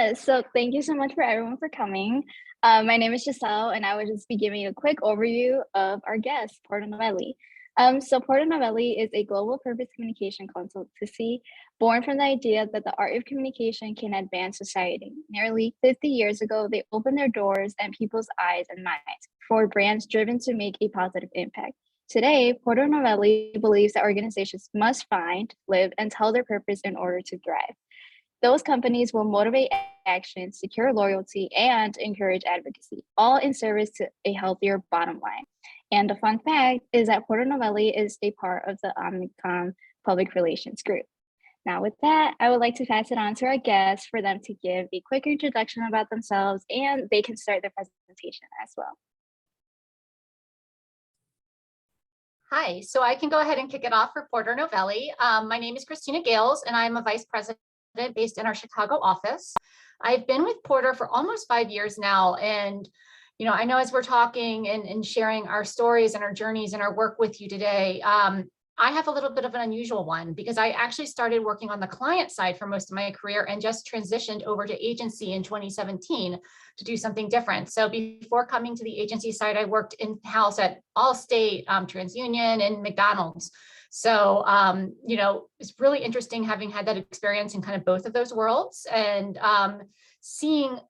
So thank you so much for everyone for coming. My name is Giselle, and I would just be giving a quick overview of our guest, Porto Novelli. Porto Novelli is a global purpose communication consultancy born from the idea that the art of communication can advance society. Nearly 50 years ago, they opened their doors and people's eyes and minds for brands driven to make a positive impact. Today, Porto Novelli believes that organizations must find, live, and tell their purpose in order to thrive. Those companies will motivate action, secure loyalty, and encourage advocacy, all in service to a healthier bottom line. And the fun fact is that Porto Novelli is a part of the Omnicom Public Relations Group. Now, with that, I would like to pass it on to our guests for them to give a quick introduction about themselves, and they can start their presentation as well. Hi, so I can go ahead and kick it off for Porto Novelli. My name is Christina Gales, and I'm a vice president based in our Chicago office. I've been with Porter for almost 5 years now. And, I know as we're talking and sharing our stories and our journeys and our work with you today, I have a little bit of an unusual one because I actually started working on the client side for most of my career and just transitioned over to agency in 2017 to do something different. So before coming to the agency side, I worked in-house at Allstate, TransUnion, and McDonald's. So, it's really interesting having had that experience in kind of both of those worlds and seeing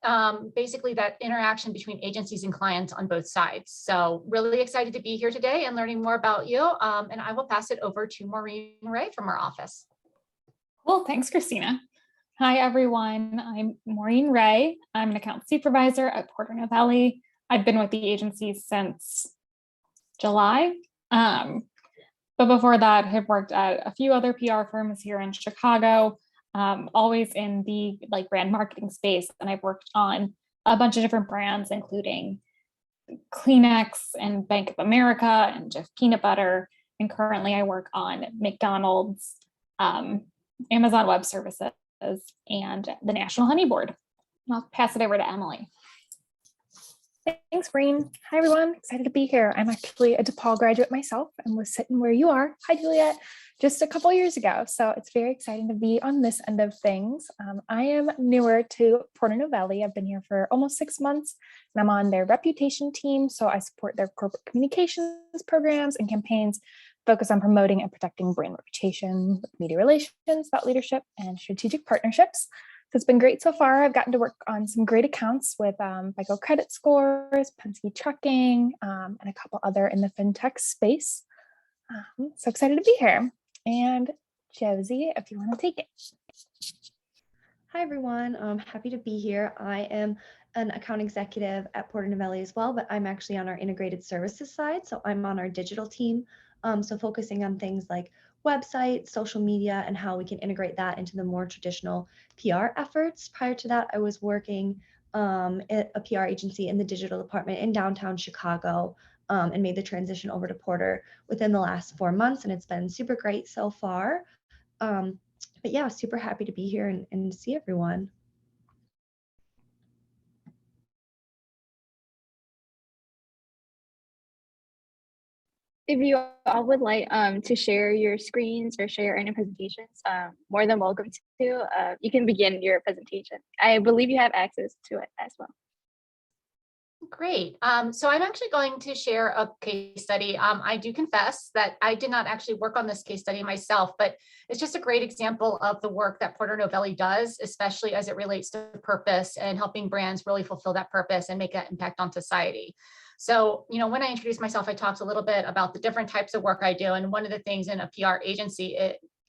basically that interaction between agencies and clients on both sides. So really excited to be here today and learning more about you. And I will pass it over to Maureen Ray from our office. Cool, thanks, Christina. Hi, everyone. I'm Maureen Ray. I'm an account supervisor at Porto Novelli. I've been with the agency since July. But before that, I've worked at a few other PR firms here in Chicago, always in the brand marketing space. And I've worked on a bunch of different brands, including Kleenex and Bank of America and Jif Peanut Butter. And currently I work on McDonald's, Amazon Web Services, and the National Honey Board. And I'll pass it over to Emily. Thanks, Breen. Hi, everyone. Excited to be here. I'm actually a DePaul graduate myself and was sitting where you are. Hi, Juliet. Just a couple years ago. So it's very exciting to be on this end of things. I am newer to Porto Novelli. I've been here for almost 6 months and I'm on their reputation team. So I support their corporate communications programs and campaigns focused on promoting and protecting brand reputation, media relations, thought leadership, and strategic partnerships. So it's been great so far. I've gotten to work on some great accounts with FICO credit scores, Penske Trucking, and a couple other in the fintech space. So excited to be here. And Josie, if you want to take it. Hi, everyone. I'm happy to be here. I am an account executive at Porto Novelli as well, but I'm actually on our integrated services side. So I'm on our digital team. So focusing on things like website, social media, and how we can integrate that into the more traditional PR efforts. Prior to that, I was working at a PR agency in the digital department in downtown Chicago, and made the transition over to Porter within the last 4 months, and it's been super great so far. But yeah, super happy to be here and see everyone. If you all would like to share your screens or share any presentations, more than welcome to. You can begin your presentation. I believe you have access to it as well. Great. So I'm actually going to share a case study. I do confess that I did not actually work on this case study myself, but it's just a great example of the work that Porto Novelli does, especially as it relates to purpose and helping brands really fulfill that purpose and make an impact on society. So, when I introduced myself, I talked a little bit about the different types of work I do. And one of the things in a PR agency,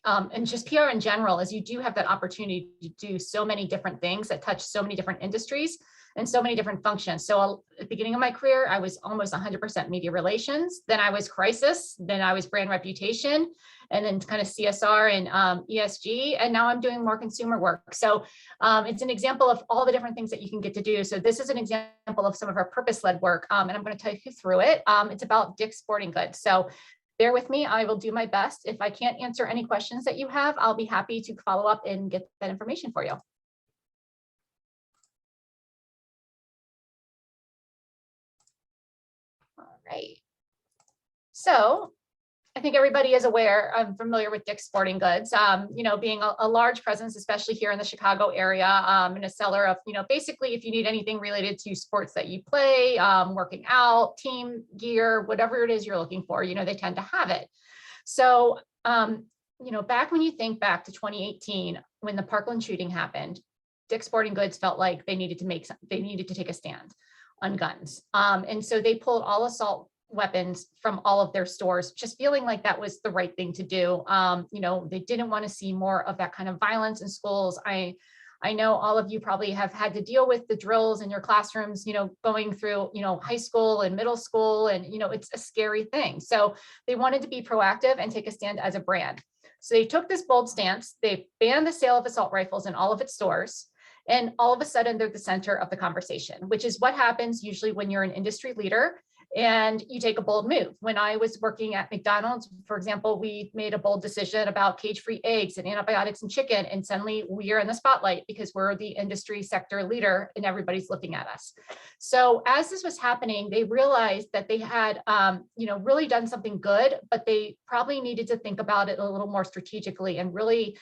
and just PR in general, is you do have that opportunity to do so many different things that touch so many different industries and so many different functions. So at the beginning of my career, I was almost 100% media relations. Then I was crisis. Then I was brand reputation, and then kind of CSR and ESG. And now I'm doing more consumer work. So it's an example of all the different things that you can get to do. So this is an example of some of our purpose-led work. And I'm going to take you through it. It's about Dick's Sporting Goods. So bear with me. I will do my best. If I can't answer any questions that you have, I'll be happy to follow up and get that information for you. All right. So I think everybody is aware, I'm familiar with Dick's Sporting Goods, being a large presence, especially here in the Chicago area, and a seller of, basically if you need anything related to sports that you play, working out, team gear, whatever it is you're looking for, they tend to have it. So, back when you think back to 2018, when the Parkland shooting happened, Dick's Sporting Goods felt like they needed to take a stand on guns. And so they pulled all assault weapons from all of their stores, just feeling like that was the right thing to do. They didn't want to see more of that kind of violence in schools. I know all of you probably have had to deal with the drills in your classrooms, going through, high school and middle school, and, it's a scary thing. So they wanted to be proactive and take a stand as a brand. So they took this bold stance. They banned the sale of assault rifles in all of its stores. And all of a sudden, they're the center of the conversation, which is what happens usually when you're an industry leader and you take a bold move. When I was working at McDonald's, for example, we made a bold decision about cage-free eggs and antibiotics in chicken, and suddenly we are in the spotlight because we're the industry sector leader and everybody's looking at us. So as this was happening, they realized that they had, really done something good, but they probably needed to think about it a little more strategically and really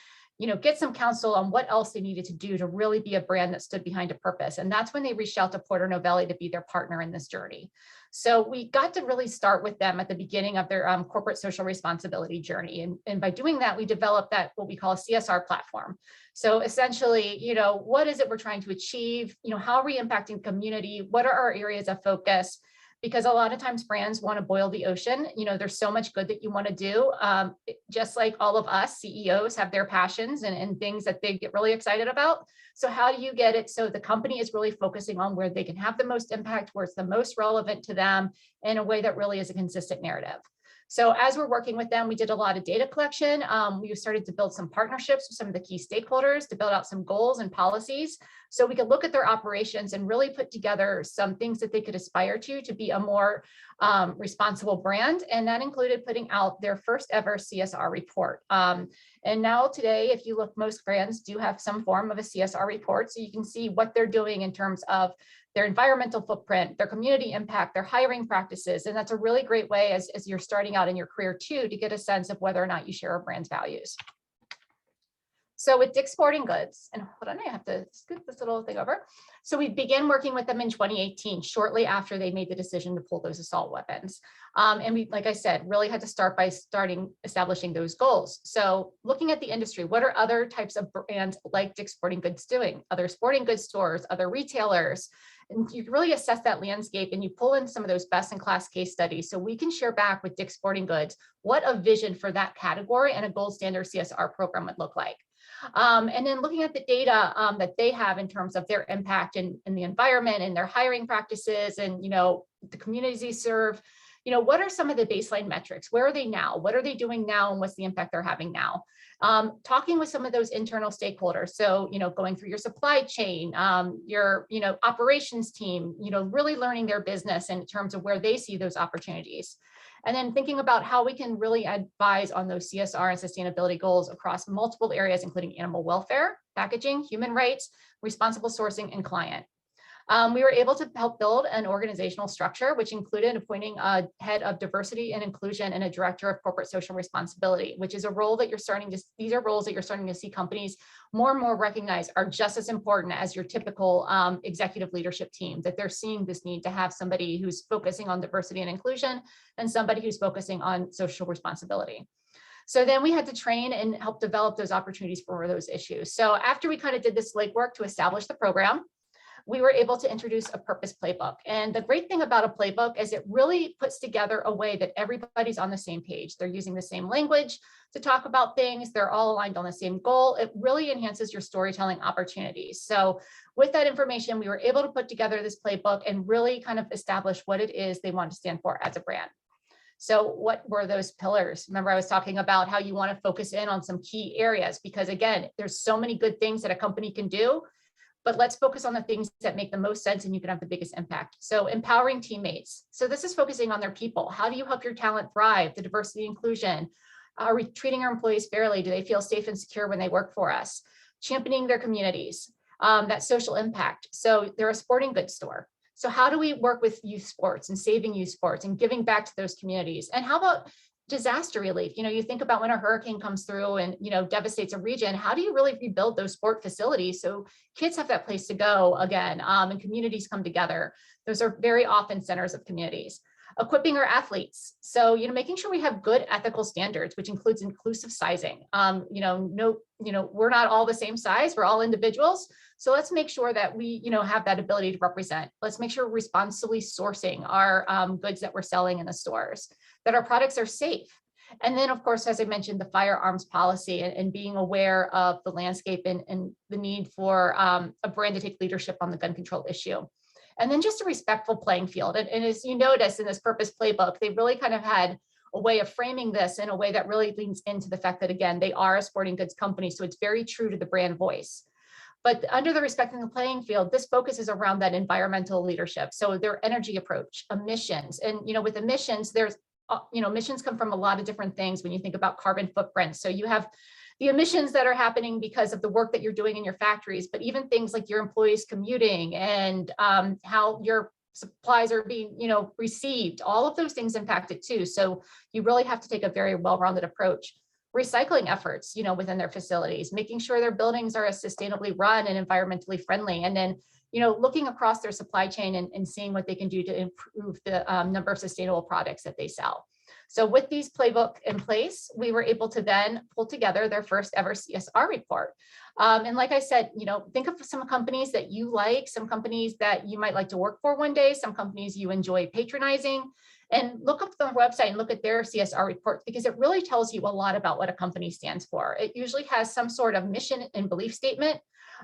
get some counsel on what else they needed to do to really be a brand that stood behind a purpose. And that's when they reached out to Porter Novelli to be their partner in this journey. So we got to really start with them at the beginning of their corporate social responsibility journey. And by doing that, we developed what we call a CSR platform. So essentially, what is it we're trying to achieve? How are we impacting the community? What are our areas of focus? Because a lot of times brands want to boil the ocean. There's so much good that you want to do. Just like all of us, CEOs have their passions and things that they get really excited about. So how do you get it so the company is really focusing on where they can have the most impact, where it's the most relevant to them in a way that really is a consistent narrative? So as we're working with them, we did a lot of data collection. We started to build some partnerships with some of the key stakeholders to build out some goals and policies so we could look at their operations and really put together some things that they could aspire to be a more responsible brand. And that included putting out their first ever CSR report. And now today, if you look, most brands do have some form of a CSR report. So you can see what they're doing in terms of their environmental footprint, their community impact, their hiring practices. And that's a really great way as you're starting out in your career too, to get a sense of whether or not you share a brand's values. So with Dick's Sporting Goods, and hold on, I have to scoot this little thing over. So we began working with them in 2018, shortly after they made the decision to pull those assault weapons. And we, like I said, really had to start by establishing those goals. So looking at the industry, what are other types of brands like Dick's Sporting Goods doing? Other sporting goods stores, other retailers, and you really assess that landscape and you pull in some of those best in class case studies so we can share back with Dick's Sporting Goods what a vision for that category and a gold standard CSR program would look like. And then looking at the data that they have in terms of their impact in the environment and their hiring practices and, the communities they serve, what are some of the baseline metrics? Where are they now? What are they doing now? And what's the impact they're having now? Talking with some of those internal stakeholders. So, going through your supply chain, your, operations team, really learning their business in terms of where they see those opportunities. And then thinking about how we can really advise on those CSR and sustainability goals across multiple areas, including animal welfare, packaging, human rights, responsible sourcing, and client. We were able to help build an organizational structure, which included appointing a head of diversity and inclusion and a director of corporate social responsibility, which is a role that these are roles that you're starting to see companies more and more recognize are just as important as your typical executive leadership team, that they're seeing this need to have somebody who's focusing on diversity and inclusion and somebody who's focusing on social responsibility. So then we had to train and help develop those opportunities for those issues. So after we kind of did this legwork to establish the program, we were able to introduce a purpose playbook. And the great thing about a playbook is it really puts together a way that everybody's on the same page. They're using the same language to talk about things. They're all aligned on the same goal. It really enhances your storytelling opportunities. So with that information, we were able to put together this playbook and really kind of establish what it is they want to stand for as a brand. So what were those pillars? Remember, I was talking about how you want to focus in on some key areas, because again, there's so many good things that a company can do, but let's focus on the things that make the most sense and you can have the biggest impact. So empowering teammates. So this is focusing on their people. How do you help your talent thrive? The diversity inclusion. Are we treating our employees fairly? Do they feel safe and secure when they work for us? Championing their communities, that social impact. So they're a sporting goods store. So how do we work with youth sports and saving youth sports and giving back to those communities? And how about disaster relief. You think about when a hurricane comes through and, devastates a region, how do you really rebuild those sport facilities so kids have that place to go again, and communities come together? Those are very often centers of communities. Equipping our athletes. So, making sure we have good ethical standards, which includes inclusive sizing. No, we're not all the same size, we're all individuals. So let's make sure that we, have that ability to represent. Let's make sure we're responsibly sourcing our goods that we're selling in the stores, that our products are safe. And then, of course, as I mentioned, the firearms policy and being aware of the landscape and the need for a brand to take leadership on the gun control issue. And then just a respectful playing field. And as you notice in this purpose playbook, they really kind of had a way of framing this in a way that really leans into the fact that, again, they are a sporting goods company. So it's very true to the brand voice. But under the respecting the playing field, this focuses around that environmental leadership. So their energy approach, emissions, and with emissions, there's emissions come from a lot of different things when you think about carbon footprints. So you have the emissions that are happening because of the work that you're doing in your factories, but even things like your employees commuting and how your supplies are being, received, all of those things impact it too. So you really have to take a very well-rounded approach. Recycling efforts, within their facilities, making sure their buildings are as sustainably run and environmentally friendly. And then, looking across their supply chain and seeing what they can do to improve the number of sustainable products that they sell. So with these playbook in place, we were able to then pull together their first ever CSR report. And like I said, think of some companies that you like, some companies that you might like to work for one day, some companies you enjoy patronizing, and look up the website and look at their CSR reports, because it really tells you a lot about what a company stands for. It usually has some sort of mission and belief statement.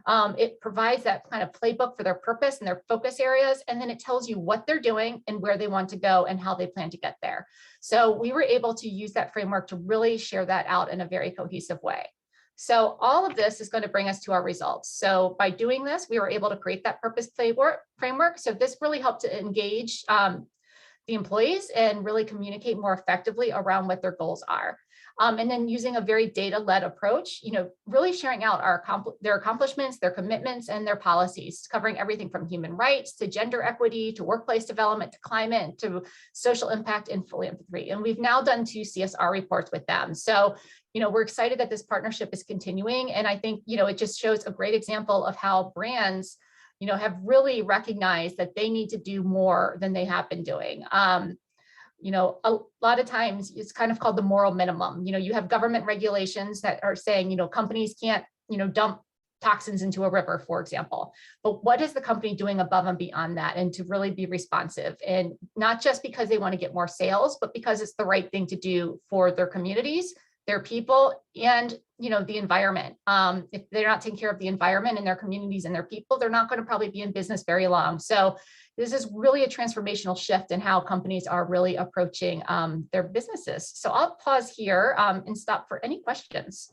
It provides that kind of playbook for their purpose and their focus areas, and then it tells you what they're doing and where they want to go and how they plan to get there. So we were able to use that framework to really share that out in a very cohesive way. So all of this is going to bring us to our results. So by doing this, we were able to create that purpose framework. So this really helped to engage the employees and really communicate more effectively around what their goals are. And then using a very data-led approach, really sharing out their accomplishments, their commitments, and their policies, covering everything from human rights to gender equity, to workplace development, to climate, to social impact and philanthropy. And we've now done 2 CSR reports with them. So, we're excited that this partnership is continuing. And I think, it just shows a great example of how brands, have really recognized that they need to do more than they have been doing. A lot of times it's kind of called the moral minimum. You have government regulations that are saying, companies can't, dump toxins into a river, for example. But what is the company doing above and beyond that? And to really be responsive, and not just because they want to get more sales, but because it's the right thing to do for their communities, their people, and the environment. If they're not taking care of the environment and their communities and their people, they're not going to probably be in business very long. So this is really a transformational shift in how companies are really approaching their businesses. So I'll pause here and stop for any questions.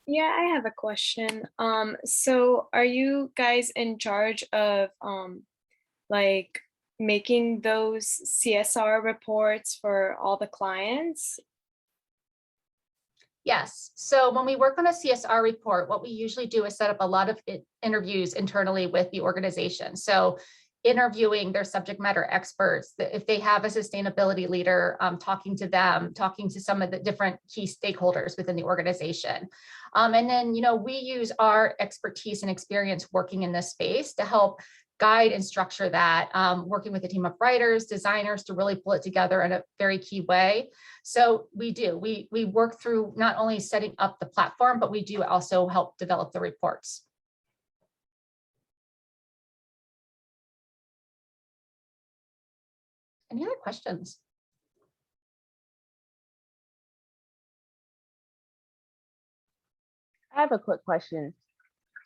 Yeah, I have a question. So are you guys in charge of like making those CSR reports for all the clients? Yes. So when we work on a CSR report, what we usually do is set up a lot of interviews internally with the organization. So interviewing their subject matter experts, if they have a sustainability leader, talking to them, talking to some of the different key stakeholders within the organization. And then, we use our expertise and experience working in this space to help guide and structure that, working with a team of writers, designers to really pull it together in a very key way. So we work through not only setting up the platform, but we do also help develop the reports. Any other questions? I have a quick question.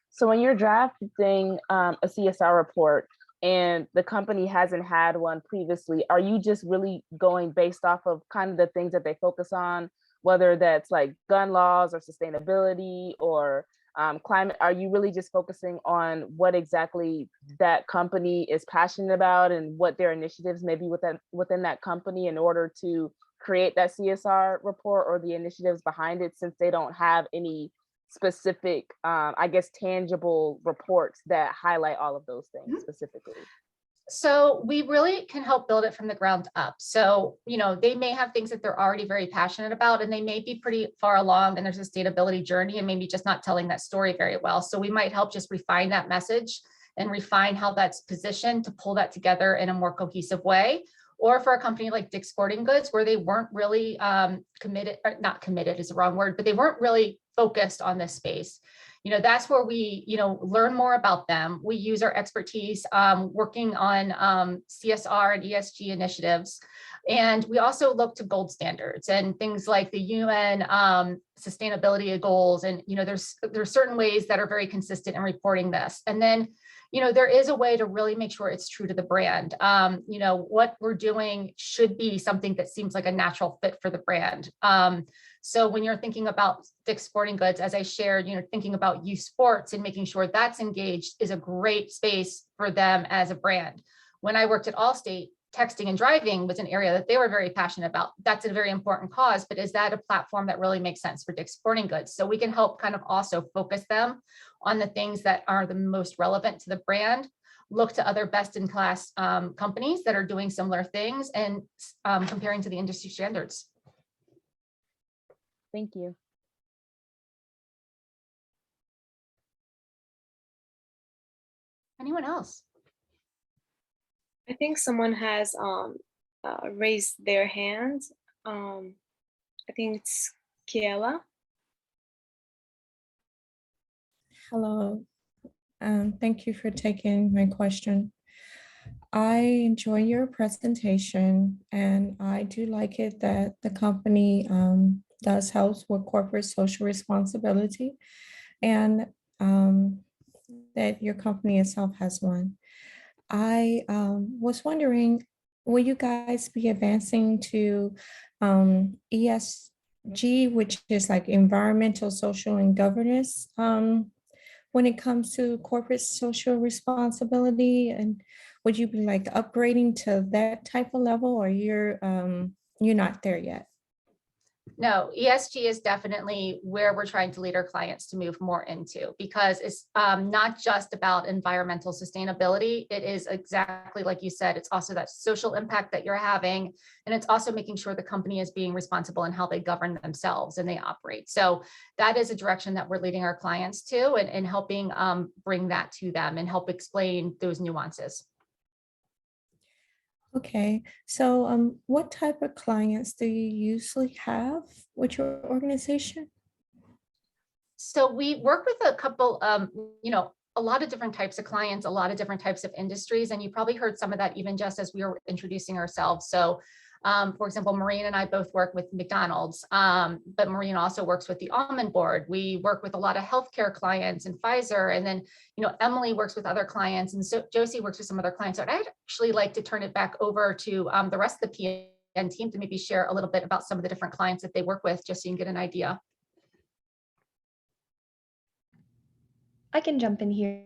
So when you're drafting a CSR report and the company hasn't had one previously, are you just really going based off of kind of the things that they focus on, whether that's like gun laws or sustainability or climate? Are you really just focusing on what exactly that company is passionate about and what their initiatives may be within that company in order to create that CSR report or the initiatives behind it, since they don't have any specific, I guess, tangible reports that highlight all of those things specifically? So we really can help build it from the ground up. So, they may have things that they're already very passionate about, and they may be pretty far along in their sustainability journey and maybe just not telling that story very well. So we might help just refine that message and refine how that's positioned to pull that together in a more cohesive way. Or for a company like Dick's Sporting Goods, where they weren't really committed, or not committed is the wrong word, but they weren't really focused on this space. That's where we, learn more about them. We use our expertise working on CSR and ESG initiatives. And we also look to gold standards and things like the UN sustainability goals. And, there's certain ways that are very consistent in reporting this. And then, there is a way to really make sure it's true to the brand. What we're doing should be something that seems like a natural fit for the brand. So when you're thinking about Dick's Sporting Goods, as I shared, thinking about youth sports and making sure that's engaged is a great space for them as a brand. When I worked at Allstate, texting and driving was an area that they were very passionate about. That's a very important cause, but is that a platform that really makes sense for Dick's Sporting Goods? So we can help kind of also focus them on the things that are the most relevant to the brand, look to other best-in-class companies that are doing similar things and comparing to the industry standards. Thank you. Anyone else? I think someone has raised their hand. I think it's Kiela. Hello. Thank you for taking my question. I enjoy your presentation, and I do like it that the company does help with corporate social responsibility, and that your company itself has one. I was wondering, will you guys be advancing to ESG, which is like environmental, social, and governance, when it comes to corporate social responsibility? And would you be like upgrading to that type of level, or you're not there yet? No, ESG is definitely where we're trying to lead our clients to move more into, because it's not just about environmental sustainability. It is exactly like you said, it's also that social impact that you're having. And it's also making sure the company is being responsible in how they govern themselves and they operate. So that is a direction that we're leading our clients to, and helping bring that to them and help explain those nuances. Okay, so what type of clients do you usually have with your organization? So we work with a couple, a lot of different types of clients, a lot of different types of industries. And you probably heard some of that even just as we were introducing ourselves. So for example, Maureen and I both work with McDonald's, but Maureen also works with the Almond Board. We work with a lot of healthcare clients and Pfizer, and then, Emily works with other clients, and so Josie works with some other clients. So I'd actually like to turn it back over to the rest of the PN team to maybe share a little bit about some of the different clients that they work with, just so you can get an idea. I can jump in here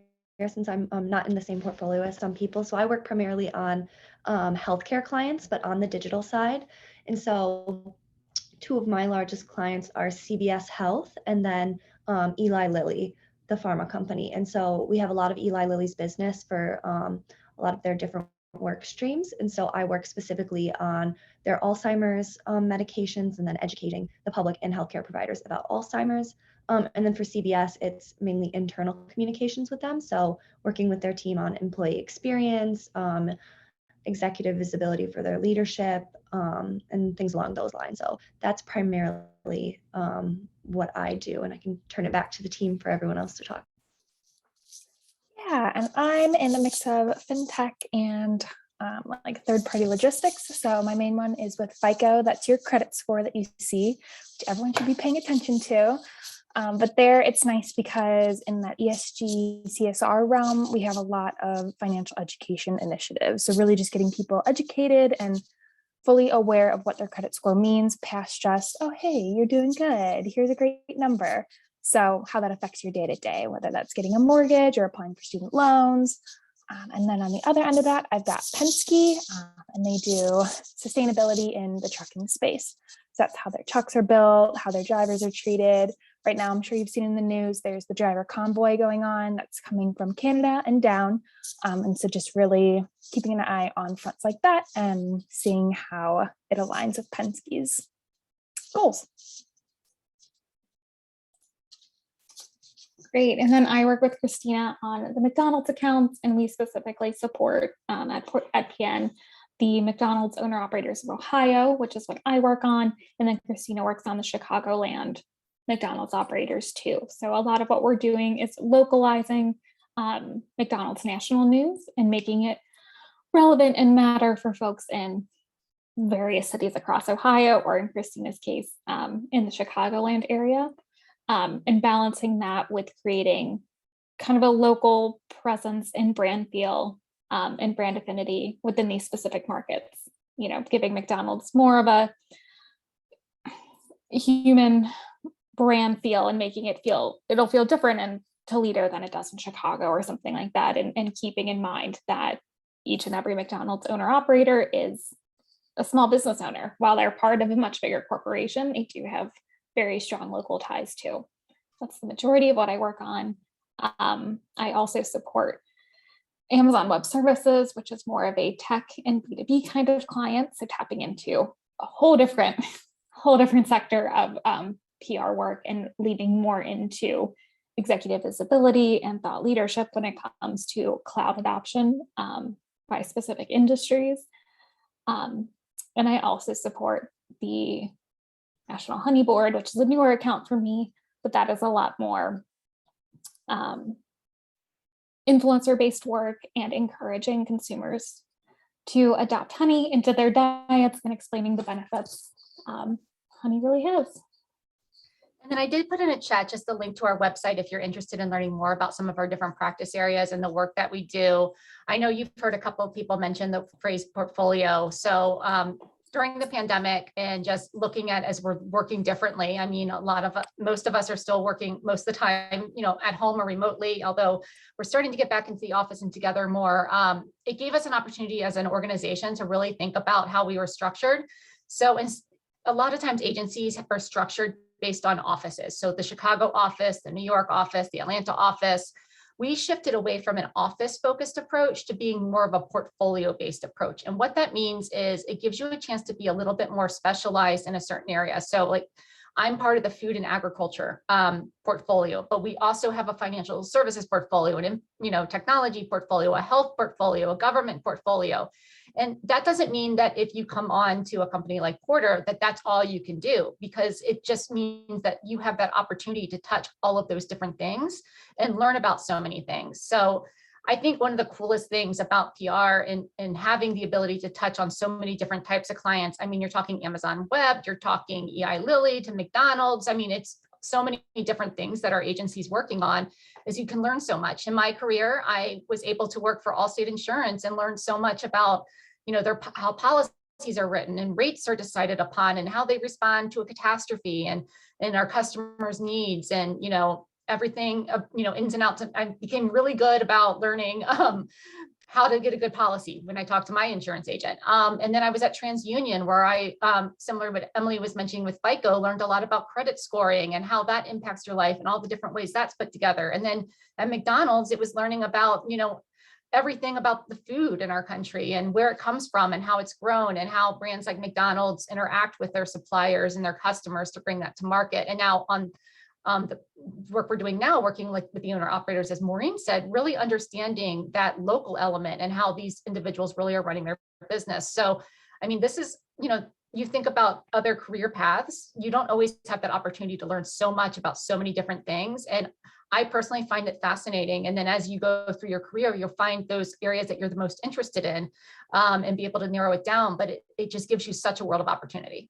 since I'm not in the same portfolio as some people. So I work primarily on healthcare clients, but on the digital side. And so two of my largest clients are CBS Health and then Eli Lilly, the pharma company. And so we have a lot of Eli Lilly's business for a lot of their different work streams. And so I work specifically on their Alzheimer's medications, and then educating the public and healthcare providers about Alzheimer's. And then for CBS, it's mainly internal communications with them. So working with their team on employee experience, executive visibility for their leadership, and things along those lines. So that's primarily what I do. And I can turn it back to the team for everyone else to talk. Yeah, and I'm in a mix of fintech and like third-party logistics. So my main one is with FICO. That's your credit score that you see, which everyone should be paying attention to. But there it's nice because in that ESG CSR realm, we have a lot of financial education initiatives. So really just getting people educated and fully aware of what their credit score means, past just, oh, hey, you're doing good, here's a great number. So how that affects your day-to-day, whether that's getting a mortgage or applying for student loans. And then on the other end of that, I've got Penske, and they do sustainability in the trucking space. So that's how their trucks are built, how their drivers are treated, Right now, I'm sure you've seen in the news, there's the driver convoy going on that's coming from Canada and down. And so just really keeping an eye on fronts like that and seeing how it aligns with Penske's goals. Great. And then I work with Christina on the McDonald's accounts, and we specifically support at PN the McDonald's owner operators of Ohio, which is what I work on. And then Christina works on the Chicagoland McDonald's operators too. So a lot of what we're doing is localizing McDonald's national news and making it relevant and matter for folks in various cities across Ohio, or in Christina's case, in the Chicagoland area. And balancing that with creating kind of a local presence and brand feel and brand affinity within these specific markets, you know, giving McDonald's more of a human brand feel and making it'll feel different in Toledo than it does in Chicago or something like that. And keeping in mind that each and every McDonald's owner operator is a small business owner. While they're part of a much bigger corporation, they do have very strong local ties too. That's the majority of what I work on. I also support Amazon Web Services, which is more of a tech and B2B kind of client. So tapping into a whole different sector of PR work and leading more into executive visibility and thought leadership when it comes to cloud adoption by specific industries. And I also support the National Honey Board, which is a newer account for me, but that is a lot more influencer-based work and encouraging consumers to adopt honey into their diets and explaining the benefits honey really has. And then I did put in a chat just a link to our website if you're interested in learning more about some of our different practice areas and the work that we do. I know you've heard a couple of people mention the phrase portfolio. So during the pandemic and just looking at as we're working differently, I mean, most of us are still working most of the time, you know, at home or remotely, although we're starting to get back into the office and together more. It gave us an opportunity as an organization to really think about how we were structured. So a lot of times agencies are structured based on offices. So the Chicago office, the New York office, the Atlanta office, we shifted away from an office-focused approach to being more of a portfolio-based approach. And what that means is it gives you a chance to be a little bit more specialized in a certain area. So like I'm part of the food and agriculture portfolio, but we also have a financial services portfolio, and technology portfolio, a health portfolio, a government portfolio. And that doesn't mean that if you come on to a company like Porter, that that's all you can do, because it just means that you have that opportunity to touch all of those different things and learn about so many things. So I think one of the coolest things about PR and having the ability to touch on so many different types of clients. I mean, you're talking Amazon Web, you're talking Eli Lilly to McDonald's. I mean, it's so many different things that our agency's working on, is you can learn so much. In my career, I was able to work for Allstate Insurance and learn so much about, how policies are written and rates are decided upon and how they respond to a catastrophe and our customers' needs and, everything, ins and outs. I became really good about learning how to get a good policy when I talked to my insurance agent. And then I was at TransUnion, where I, similar to what Emily was mentioning with FICO, learned a lot about credit scoring and how that impacts your life and all the different ways that's put together. And then at McDonald's, it was learning about, everything about the food in our country and where it comes from and how it's grown and how brands like McDonald's interact with their suppliers and their customers to bring that to market. And now on the work we're doing now, working with the owner operators, as Maureen said, really understanding that local element and how these individuals really are running their business. So, I mean, this is, you think about other career paths, you don't always have that opportunity to learn so much about so many different things. And I personally find it fascinating. And then as you go through your career, you'll find those areas that you're the most interested in and be able to narrow it down. But it just gives you such a world of opportunity.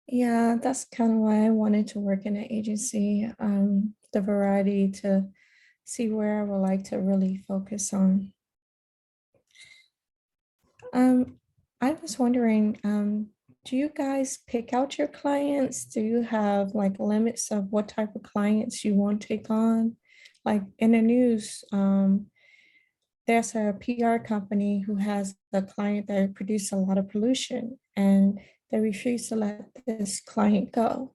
Yeah, that's kind of why I wanted to work in an agency, the variety to see where I would like to really focus on. I was wondering, do you guys pick out your clients? Do you have like limits of what type of clients you want to take on? Like in the news, there's a PR company who has a client that produces a lot of pollution, and they refuse to let this client go.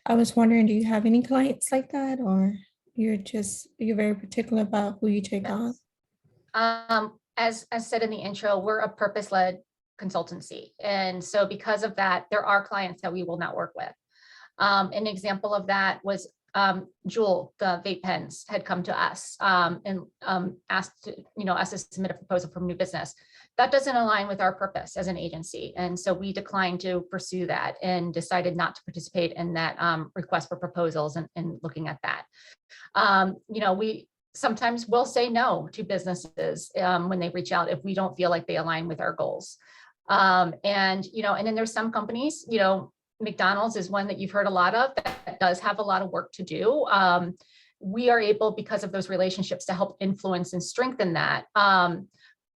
I was wondering, do you have any clients like that, or you're very particular about who you take on? As said in the intro, we're a purpose-led consultancy. And so because of that, there are clients that we will not work with. An example of that was Juul, the vape pens, had come to us and asked us to submit a proposal for new business. That doesn't align with our purpose as an agency. And so we declined to pursue that and decided not to participate in that request for proposals and looking at that. We sometimes will say no to businesses when they reach out if we don't feel like they align with our goals. And then there's some companies, McDonald's is one that you've heard a lot of that does have a lot of work to do. We are able, because of those relationships, to help influence and strengthen that.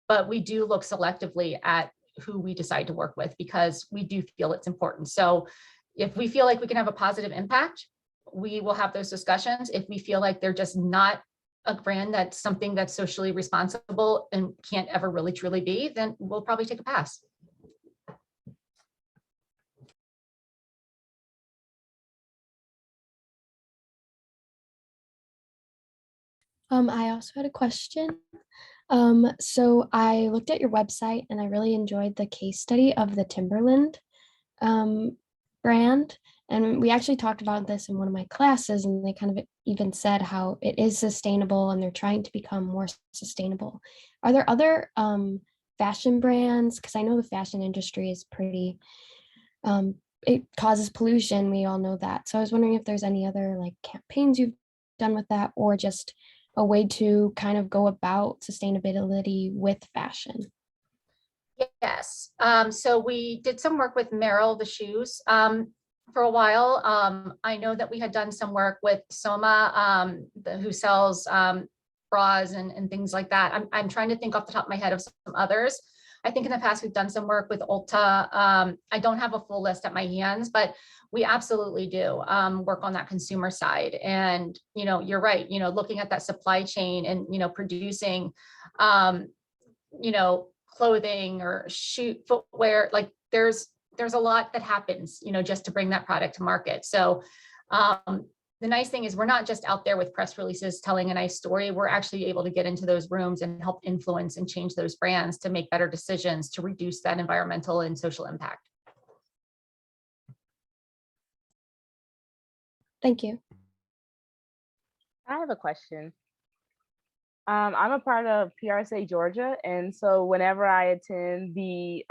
But we do look selectively at who we decide to work with because we do feel it's important. So if we feel like we can have a positive impact, we will have those discussions. If we feel like they're just not a brand that's something that's socially responsible and can't ever really truly be, then we'll probably take a pass. I also had a question. So I looked at your website and I really enjoyed the case study of the Timberland brand. And we actually talked about this in one of my classes, and they kind of even said how it is sustainable and they're trying to become more sustainable. Are there other fashion brands? Because I know the fashion industry is pretty, it causes pollution. We all know that. So I was wondering if there's any other like campaigns you've done with that, or just a way to kind of go about sustainability with fashion. Yes. So we did some work with Merrill, the shoes, for a while. I know that we had done some work with Soma, who sells bras and things like that. I'm trying to think off the top of my head of some others. I think in the past we've done some work with Ulta. I don't have a full list at my hands, but we absolutely do work on that consumer side. And, you're right, looking at that supply chain and, producing, clothing or footwear, like there's a lot that happens, just to bring that product to market. So the nice thing is we're not just out there with press releases telling a nice story. We're actually able to get into those rooms and help influence and change those brands to make better decisions to reduce that environmental and social impact. Thank you. I have a question. I'm a part of PRSA Georgia, and so whenever I attend the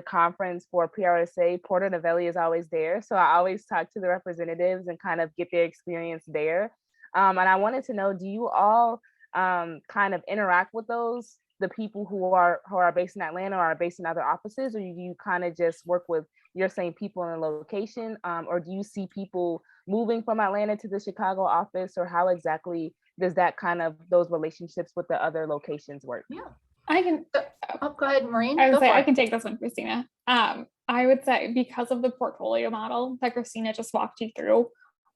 conference for PRSA, Porter Novelli is always there. So I always talk to the representatives and kind of get their experience there. And I wanted to know, do you all kind of interact with the people who are based in Atlanta or are based in other offices, or do you kind of just work with your same people in a location, or do you see people moving from Atlanta to the Chicago office, or how exactly does that kind of those relationships with the other locations work? Yeah, I can. Go ahead, Maureen. I would say I can take this one, Christina. I would say because of the portfolio model that Christina just walked you through,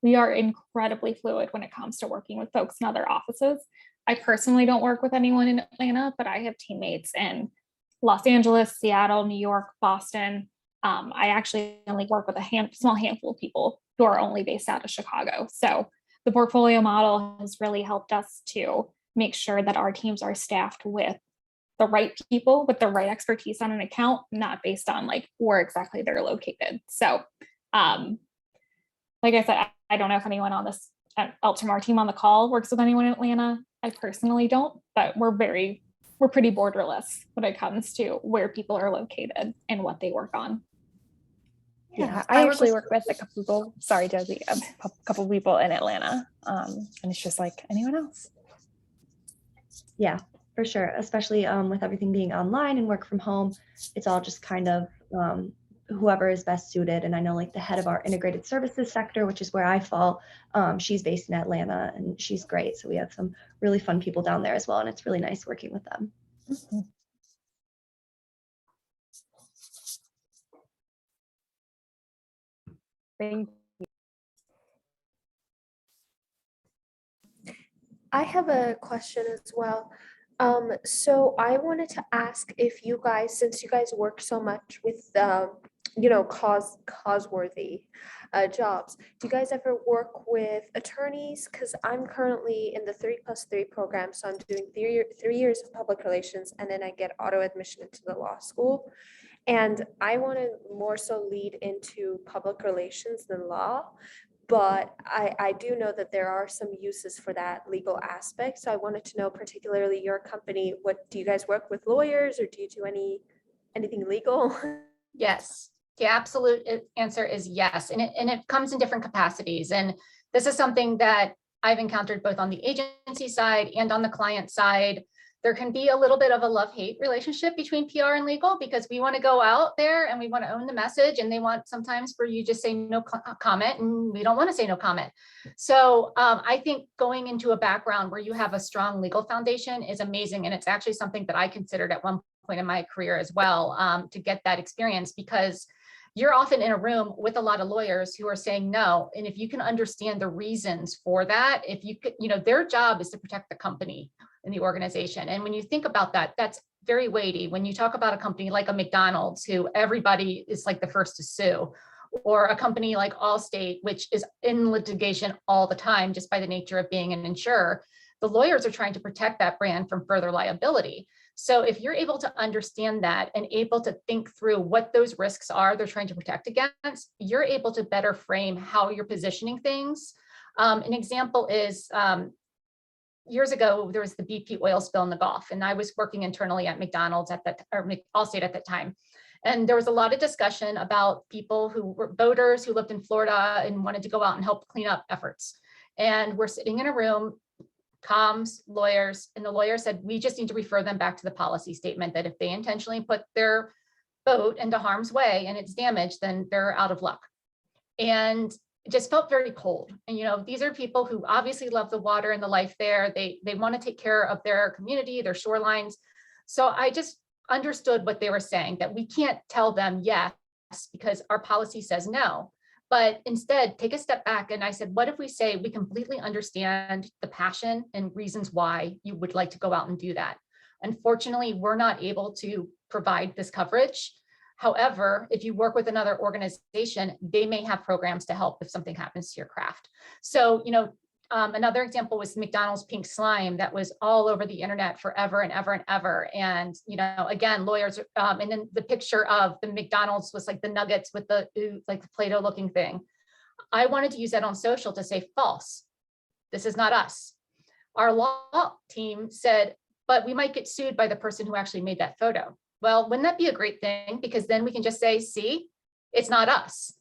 we are incredibly fluid when it comes to working with folks in other offices. I personally don't work with anyone in Atlanta, but I have teammates in Los Angeles, Seattle, New York, Boston. I actually only work with a small handful of people who are only based out of Chicago. So the portfolio model has really helped us to make sure that our teams are staffed with the right people with the right expertise on an account, not based on like where exactly they're located. So like I said, I don't know if anyone on this else from our team on the call works with anyone in Atlanta. I personally don't, but we're pretty borderless when it comes to where people are located and what they work on. Yeah, I actually work with a couple people, sorry, Josie, a couple people in Atlanta. And it's just like anyone else. Yeah, for sure. Especially with everything being online and work from home, it's all just kind of whoever is best suited. And I know like the head of our integrated services sector, which is where I fall, she's based in Atlanta and she's great. So we have some really fun people down there as well. And it's really nice working with them. Mm-hmm. Thank you. I have a question as well. So I wanted to ask if you guys, since you guys work so much with cause-worthy jobs. Do you guys ever work with attorneys? Because I'm currently in the 3+3 program, so I'm doing 3 years of public relations, and then I get auto admission into the law school. And I want to more so lead into public relations than law, but I do know that there are some uses for that legal aspect. So I wanted to know, particularly your company, what do you guys work with lawyers, or do you do anything legal? Yes, the absolute answer is yes. And it comes in different capacities. And this is something that I've encountered both on the agency side and on the client side. There can be a little bit of a love-hate relationship between PR and legal, because we want to go out there and we want to own the message, and they want sometimes for you just say no comment, and we don't want to say no comment. So I think going into a background where you have a strong legal foundation is amazing. And it's actually something that I considered at one point in my career as well, to get that experience, because you're often in a room with a lot of lawyers who are saying no. And if you can understand the reasons for that, if you could, their job is to protect the company and the organization. And when you think about that, that's very weighty. When you talk about a company like a McDonald's, who everybody is like the first to sue, or a company like Allstate, which is in litigation all the time, just by the nature of being an insurer, the lawyers are trying to protect that brand from further liability. So if you're able to understand that and able to think through what those risks are they're trying to protect against, you're able to better frame how you're positioning things. An example is years ago, there was the BP oil spill in the Gulf, and I was working internally at McDonald's at that, or Allstate at that time. And there was a lot of discussion about people who were boaters who lived in Florida and wanted to go out and help clean up efforts. And we're sitting in a room, comms, lawyers, and the lawyer said, we just need to refer them back to the policy statement that if they intentionally put their boat into harm's way and it's damaged, then they're out of luck. And it just felt very cold. And these are people who obviously love the water and the life there. They want to take care of their community, their shorelines. So I just understood what they were saying, that we can't tell them yes because our policy says no. But instead, take a step back. And I said, what if we say we completely understand the passion and reasons why you would like to go out and do that? Unfortunately, we're not able to provide this coverage. However, if you work with another organization, they may have programs to help if something happens to your craft. So, another example was McDonald's pink slime that was all over the internet forever and ever and ever. And, again, lawyers, and then the picture of the McDonald's was like the nuggets with the Play-Doh looking thing. I wanted to use that on social to say false. This is not us. Our law team said, but we might get sued by the person who actually made that photo. Well, wouldn't that be a great thing? Because then we can just say, see, it's not us.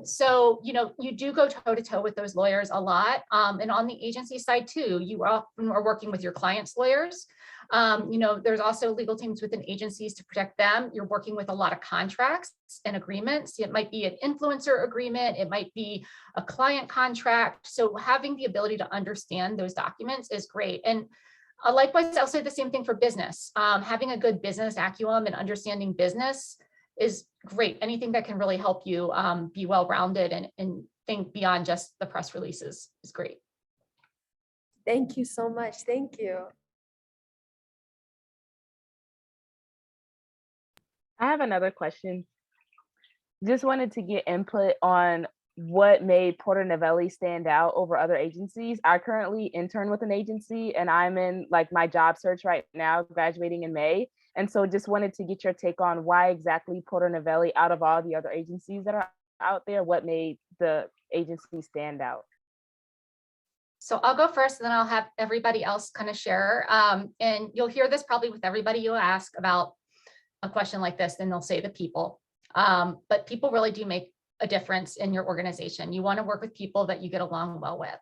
So, you do go toe to toe with those lawyers a lot. And on the agency side too, you often are working with your clients' lawyers. There's also legal teams within agencies to protect them. You're working with a lot of contracts and agreements. It might be an influencer agreement. It might be a client contract. So having the ability to understand those documents is great. And likewise, I'll say the same thing for business. Having a good business acumen and understanding business is great. Anything that can really help you be well-rounded and think beyond just the press releases is great. Thank you so much. Thank you. I have another question. Just wanted to get input on what made Porter Novelli stand out over other agencies. I currently intern with an agency, and I'm in my job search right now, graduating in May. And so just wanted to get your take on why exactly Porter Novelli, out of all the other agencies that are out there, what made the agency stand out? So I'll go first, and then I'll have everybody else kind of share. And you'll hear this probably with everybody you ask about a question like this, then they'll say the people. But people really do make a difference in your organization. You want to work with people that you get along well with.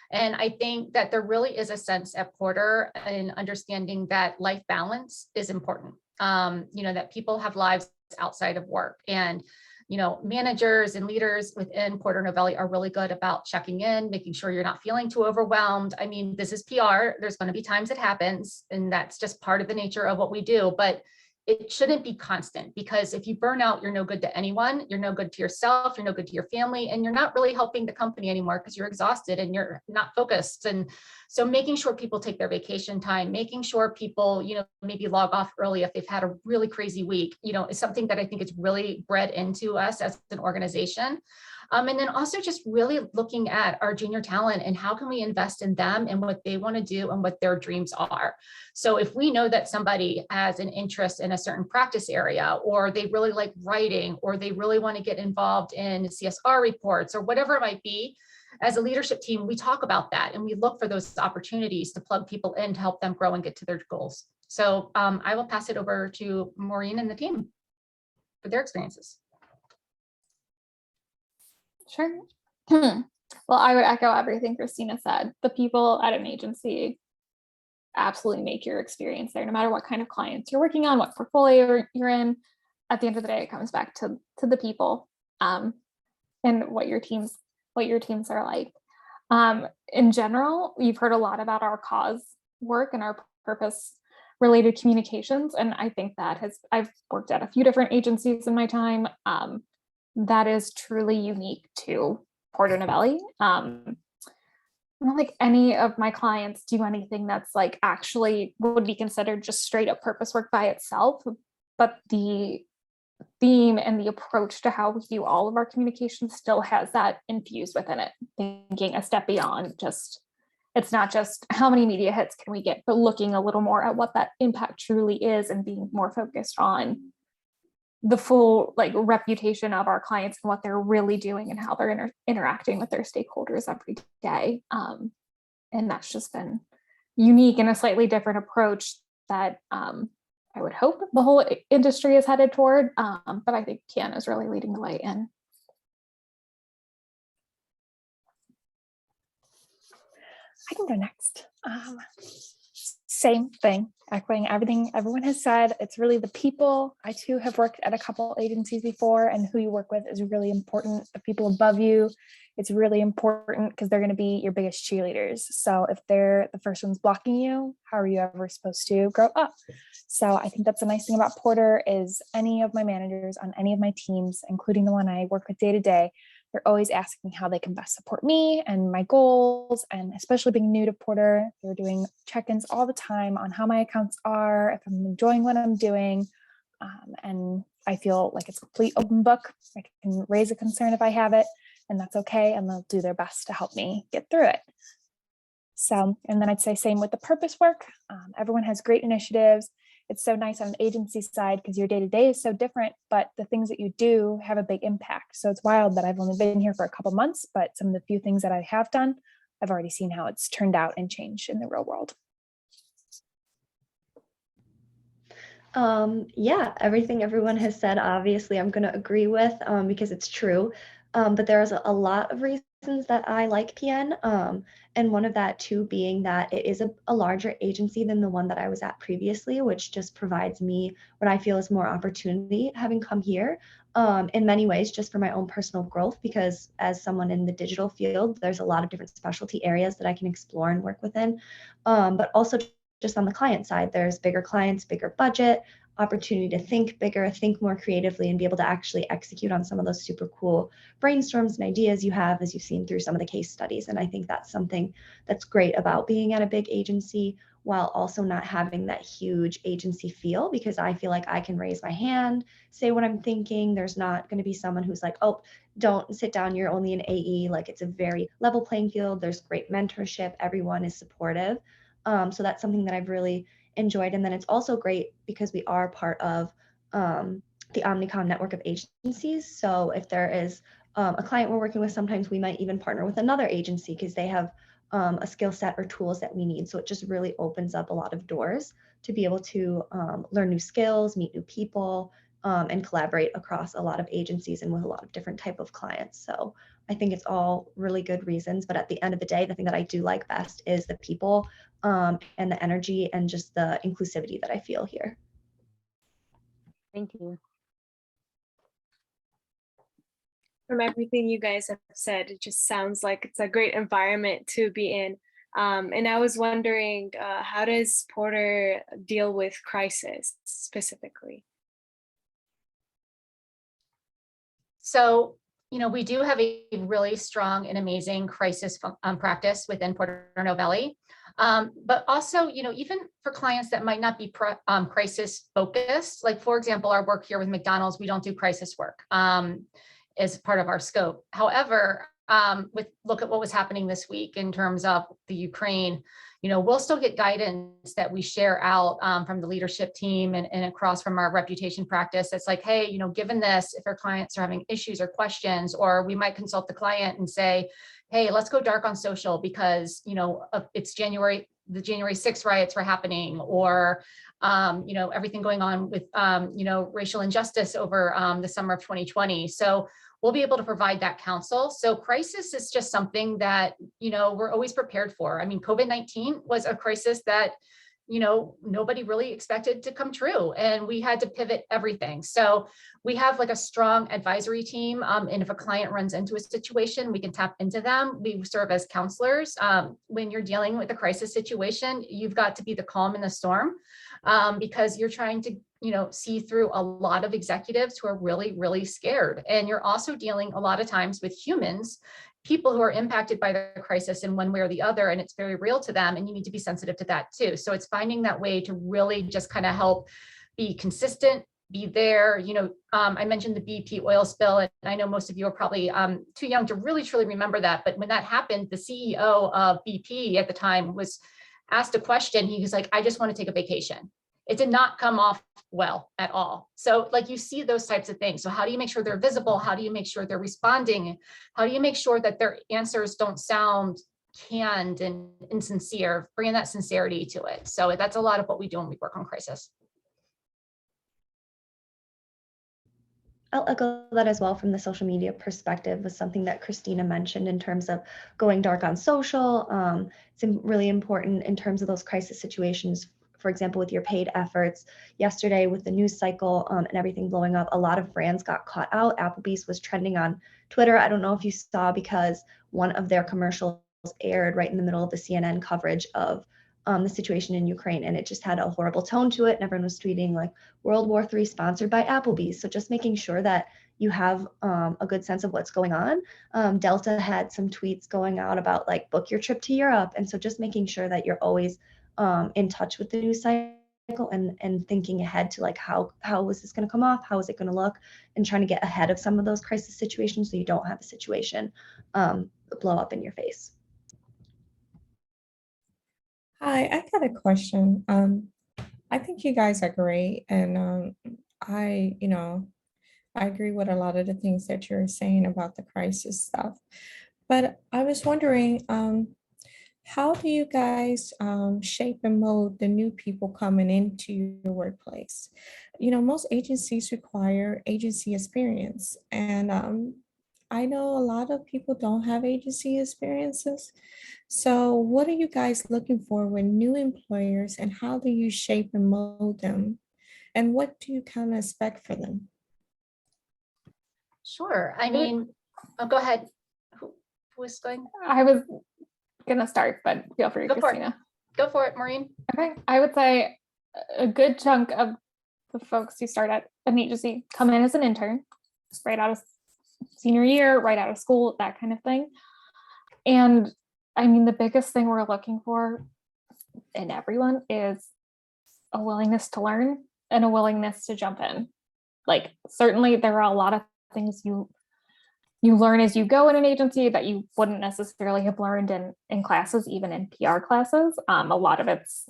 And I think that there really is a sense at Porter in understanding that life balance is important. That people have lives outside of work, and managers and leaders within Porter Novelli are really good about checking in, making sure you're not feeling too overwhelmed. I mean, this is PR. There's going to be times it happens, and that's just part of the nature of what we do. But it shouldn't be constant, because if you burn out, you're no good to anyone. You're no good to yourself. You're no good to your family, and you're not really helping the company anymore because you're exhausted and you're not focused. And so making sure people take their vacation time, making sure people, maybe log off early if they've had a really crazy week, is something that I think is really bred into us as an organization. And then also just really looking at our junior talent and how can we invest in them and what they want to do and what their dreams are. So if we know that somebody has an interest in a certain practice area, or they really like writing, or they really want to get involved in CSR reports or whatever it might be, as a leadership team, we talk about that and we look for those opportunities to plug people in to help them grow and get to their goals. So I will pass it over to Maureen and the team for their experiences. Sure. Well, I would echo everything Christina said. The people at an agency absolutely make your experience there, no matter what kind of clients you're working on, what portfolio you're in. At the end of the day, it comes back to the people and what your teams are like. In general, you've heard a lot about our cause work and our purpose related communications, and I think I've worked at a few different agencies in my time. That is truly unique to Porter Novelli. I don't think any of my clients do anything that's like actually would be considered just straight up purpose work by itself, but the theme and the approach to how we do all of our communication still has that infused within it, thinking a step beyond just, it's not just how many media hits can we get, but looking a little more at what that impact truly is and being more focused on the full reputation of our clients and what they're really doing and how they're interacting with their stakeholders every day. And that's just been unique and a slightly different approach that I would hope the whole industry is headed toward. But I think Kian is really leading the way in. I can go next. Same thing, echoing everything everyone has said. It's really the people. I too have worked at a couple agencies before, and who you work with is really important. The people above you, it's really important because they're going to be your biggest cheerleaders. So if they're the first ones blocking you, how are you ever supposed to grow up? So I think that's the nice thing about Porter is any of my managers on any of my teams, including the one I work with day to day, they're always asking how they can best support me and my goals. And especially being new to Porter, they're doing check-ins all the time on how my accounts are, if I'm enjoying what I'm doing. And I feel like it's a complete open book. I can raise a concern if I have it, and that's okay. And they'll do their best to help me get through it. So, and then I'd say same with the purpose work. Everyone has great initiatives. It's so nice on an agency side because your day-to-day is so different, but the things that you do have a big impact. So it's wild that I've only been here for a couple months, but some of the few things that I have done, I've already seen how it's turned out and changed in the real world. Yeah, everything everyone has said, obviously, I'm going to agree with because it's true. But there's a lot of reasons that I like PN. And one of that too being that it is a larger agency than the one that I was at previously, which just provides me what I feel is more opportunity having come here. In many ways, just for my own personal growth, because as someone in the digital field, there's a lot of different specialty areas that I can explore and work within. But also just on the client side, there's bigger clients, bigger budget, opportunity to think bigger, think more creatively, and be able to actually execute on some of those super cool brainstorms and ideas you have, as you've seen through some of the case studies. And I think that's something that's great about being at a big agency, while also not having that huge agency feel, because I feel like I can raise my hand, say what I'm thinking. There's not going to be someone who's like, oh, don't sit down, you're only an AE. Like, it's a very level playing field. There's great mentorship. Everyone is supportive. So that's something that I've really enjoyed. And then it's also great because we are part of the Omnicom network of agencies. So if there is a client we're working with, sometimes we might even partner with another agency because they have a skill set or tools that we need. So it just really opens up a lot of doors to be able to learn new skills, meet new people, and collaborate across a lot of agencies and with a lot of different type of clients. So I think it's all really good reasons. But at the end of the day, the thing that I do like best is the people and the energy and just the inclusivity that I feel here. Thank you. From everything you guys have said, it just sounds like it's a great environment to be in. And I was wondering, how does Porter deal with crisis specifically? So, we do have a really strong and amazing crisis practice within Porter Novelli. But also, even for clients that might not be crisis focused, like for example, our work here with McDonald's, we don't do crisis work as part of our scope. However, look at what was happening this week in terms of the Ukraine, we'll still get guidance that we share out from the leadership team and across from our reputation practice. It's like, hey, given this, if our clients are having issues or questions, or we might consult the client and say, hey, let's go dark on social because, it's January, the January 6th riots were happening, or, everything going on with, racial injustice over the summer of 2020. So we'll be able to provide that counsel. So crisis is just something that, we're always prepared for. I mean, COVID-19 was a crisis that, nobody really expected to come true, and we had to pivot everything. So we have like a strong advisory team. And if a client runs into a situation, we can tap into them. We serve as counselors. When you're dealing with a crisis situation, you've got to be the calm in the storm, because you're trying to see through a lot of executives who are really, really scared. And you're also dealing a lot of times with humans, people who are impacted by the crisis in one way or the other, and it's very real to them. And you need to be sensitive to that too. So it's finding that way to really just kind of help be consistent, be there. I mentioned the BP oil spill, and I know most of you are probably too young to really truly remember that. But when that happened, the CEO of BP at the time was asked a question. He was like, I just want to take a vacation. It did not come off well at all. So like you see those types of things. So how do you make sure they're visible? How do you make sure they're responding? How do you make sure that their answers don't sound canned and insincere, bringing that sincerity to it? So that's a lot of what we do when we work on crisis. I'll echo that as well from the social media perspective, was something that Christina mentioned in terms of going dark on social. It's really important in terms of those crisis situations. For example, with your paid efforts yesterday with the news cycle and everything blowing up, a lot of brands got caught out. Applebee's was trending on Twitter. I don't know if you saw, because one of their commercials aired right in the middle of the CNN coverage of the situation in Ukraine, and it just had a horrible tone to it. And everyone was tweeting like World War III sponsored by Applebee's. So just making sure that you have a good sense of what's going on. Delta had some tweets going out about like book your trip to Europe. And so just making sure that you're always in touch with the news cycle and thinking ahead to like how is this going to come off, how is it going to look, and trying to get ahead of some of those crisis situations so you don't have a situation blow up in your face. Hi, I got a question. I think you guys are great, and I agree with a lot of the things that you're saying about the crisis stuff. But I was wondering, how do you guys shape and mold the new people coming into your workplace? Most agencies require agency experience, and I know a lot of people don't have agency experiences. So what are you guys looking for with new employers, and how do you shape and mold them? And what do you kind of expect for them? Sure. I mean, go ahead. Who is going? I was gonna start, but feel free, Christina. Go for it, Maureen. Okay, I would say a good chunk of the folks who start at an agency come in as an intern, right out of senior year, right out of school, that kind of thing. And I mean, the biggest thing we're looking for in everyone is a willingness to learn and a willingness to jump in. Like, certainly there are a lot of things you learn as you go in an agency that you wouldn't necessarily have learned in classes, even in PR classes. A lot of it's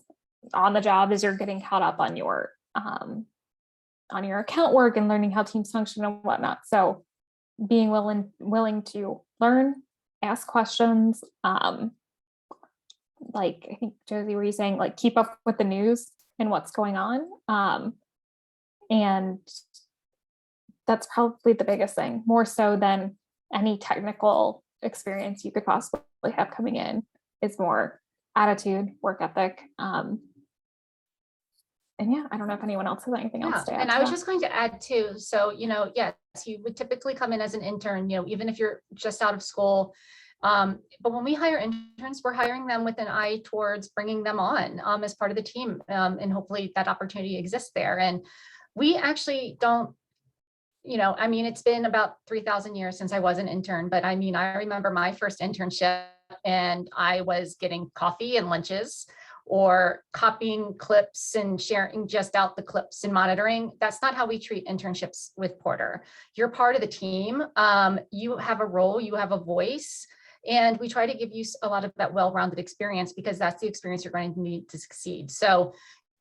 on the job as you're getting caught up on your account work and learning how teams function and whatnot. So being willing to learn, ask questions, like I think Josie, were you saying like keep up with the news and what's going on? And that's probably the biggest thing, more so than any technical experience you could possibly have coming in, is more attitude, work ethic. And yeah, I don't know if anyone else has anything else to add. And I was just going to add too. So, yes, you would typically come in as an intern, even if you're just out of school. But when we hire interns, we're hiring them with an eye towards bringing them on as part of the team. And hopefully that opportunity exists there. And we actually don't, I mean, it's been about 3,000 years since I was an intern, but I mean, I remember my first internship and I was getting coffee and lunches or copying clips and sharing just out the clips and monitoring. That's not how we treat internships with Porter. You're part of the team. You have a role, you have a voice, and we try to give you a lot of that well-rounded experience because that's the experience you're going to need to succeed. So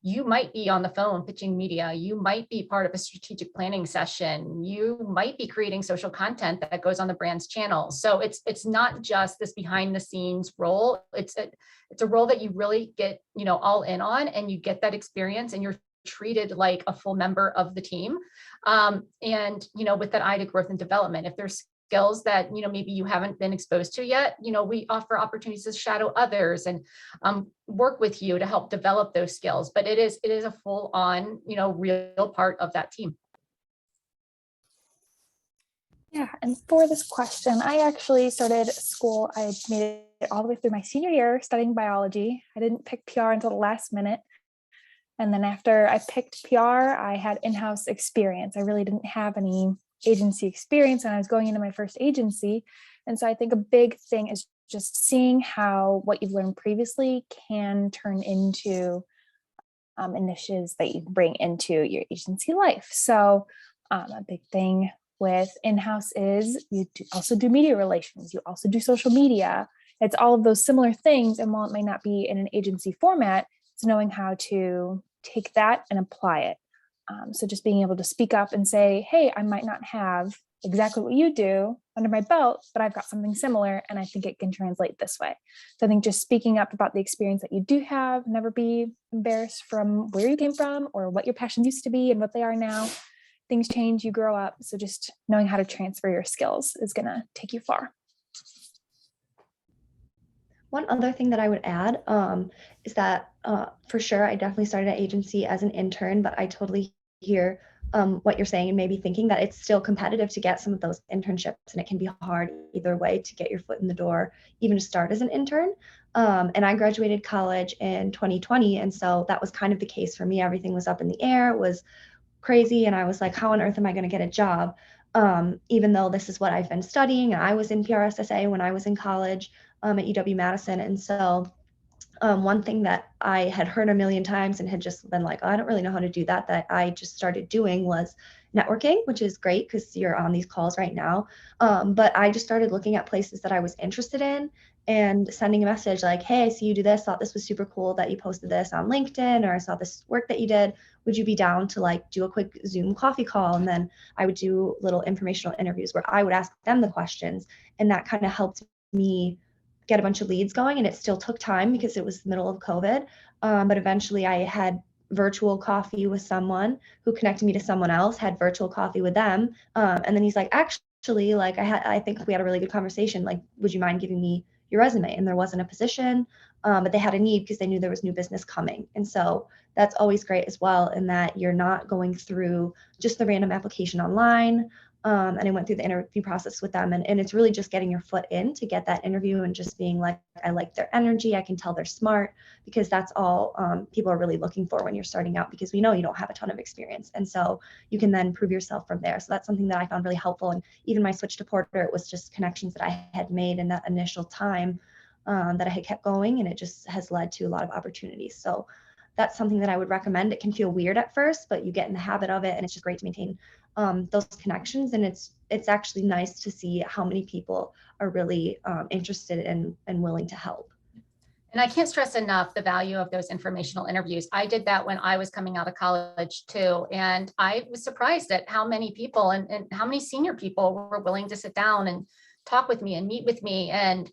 you might be on the phone pitching media, you might be part of a strategic planning session, you might be creating social content that goes on the brand's channel. So it's not just this behind the scenes role, it's a role that you really get, all in on, and you get that experience and you're treated like a full member of the team. And with that eye to growth and development. If there's skills that maybe you haven't been exposed to yet, we offer opportunities to shadow others and work with you to help develop those skills. But it is a full on real part of that team. Yeah, and for this question, I actually started school. I made it all the way through my senior year studying biology. I didn't pick PR until the last minute. And then after I picked PR, I had in-house experience. I really didn't have any agency experience and I was going into my first agency. And so I think a big thing is just seeing how what you've learned previously can turn into initiatives that you bring into your agency life. So a big thing with in-house is you also do media relations, you also do social media. It's all of those similar things. And while it may not be in an agency format, it's knowing how to take that and apply it. So just being able to speak up and say, hey, I might not have exactly what you do under my belt, but I've got something similar and I think it can translate this way. So I think just speaking up about the experience that you do have, never be embarrassed from where you came from or what your passions used to be and what they are now. Things change, you grow up. So just knowing how to transfer your skills is going to take you far. One other thing that I would add is that for sure, I definitely started at agency as an intern, but I totally hear what you're saying and maybe thinking that it's still competitive to get some of those internships, and it can be hard either way to get your foot in the door, even to start as an intern. And I graduated college in 2020, and so that was kind of the case for me. Everything was up in the air, it was crazy, and I was like, how on earth am I going to get a job? Even though this is what I've been studying, and I was in PRSSA when I was in college at UW-Madison. And so one thing that I had heard a million times and had just been like, oh, I don't really know how to do that, that I just started doing was networking, which is great because you're on these calls right now. But I just started looking at places that I was interested in and sending a message like, hey, I see you do this, thought this was super cool that you posted this on LinkedIn, or I saw this work that you did. Would you be down to like do a quick Zoom coffee call? And then I would do little informational interviews where I would ask them the questions, and that kind of helped me get a bunch of leads going. And it still took time because it was the middle of COVID. But eventually I had virtual coffee with someone who connected me to someone else, had virtual coffee with them. And then he's like, actually, like I think we had a really good conversation. Like, would you mind giving me your resume? And there wasn't a position, but they had a need because they knew there was new business coming. And so that's always great as well, in that you're not going through just the random application online. And I went through the interview process with them, and it's really just getting your foot in to get that interview and just being like, I like their energy, I can tell they're smart, because that's all people are really looking for when you're starting out, because we know you don't have a ton of experience. And so you can then prove yourself from there. So that's something that I found really helpful. And even my switch to Porter, it was just connections that I had made in that initial time that I had kept going, and it just has led to a lot of opportunities. So that's something that I would recommend. It can feel weird at first, but you get in the habit of it, and it's just great to maintain those connections. And it's actually nice to see how many people are really interested in and willing to help. And I can't stress enough the value of those informational interviews. I did that when I was coming out of college too. And I was surprised at how many people and how many senior people were willing to sit down and talk with me and meet with me. And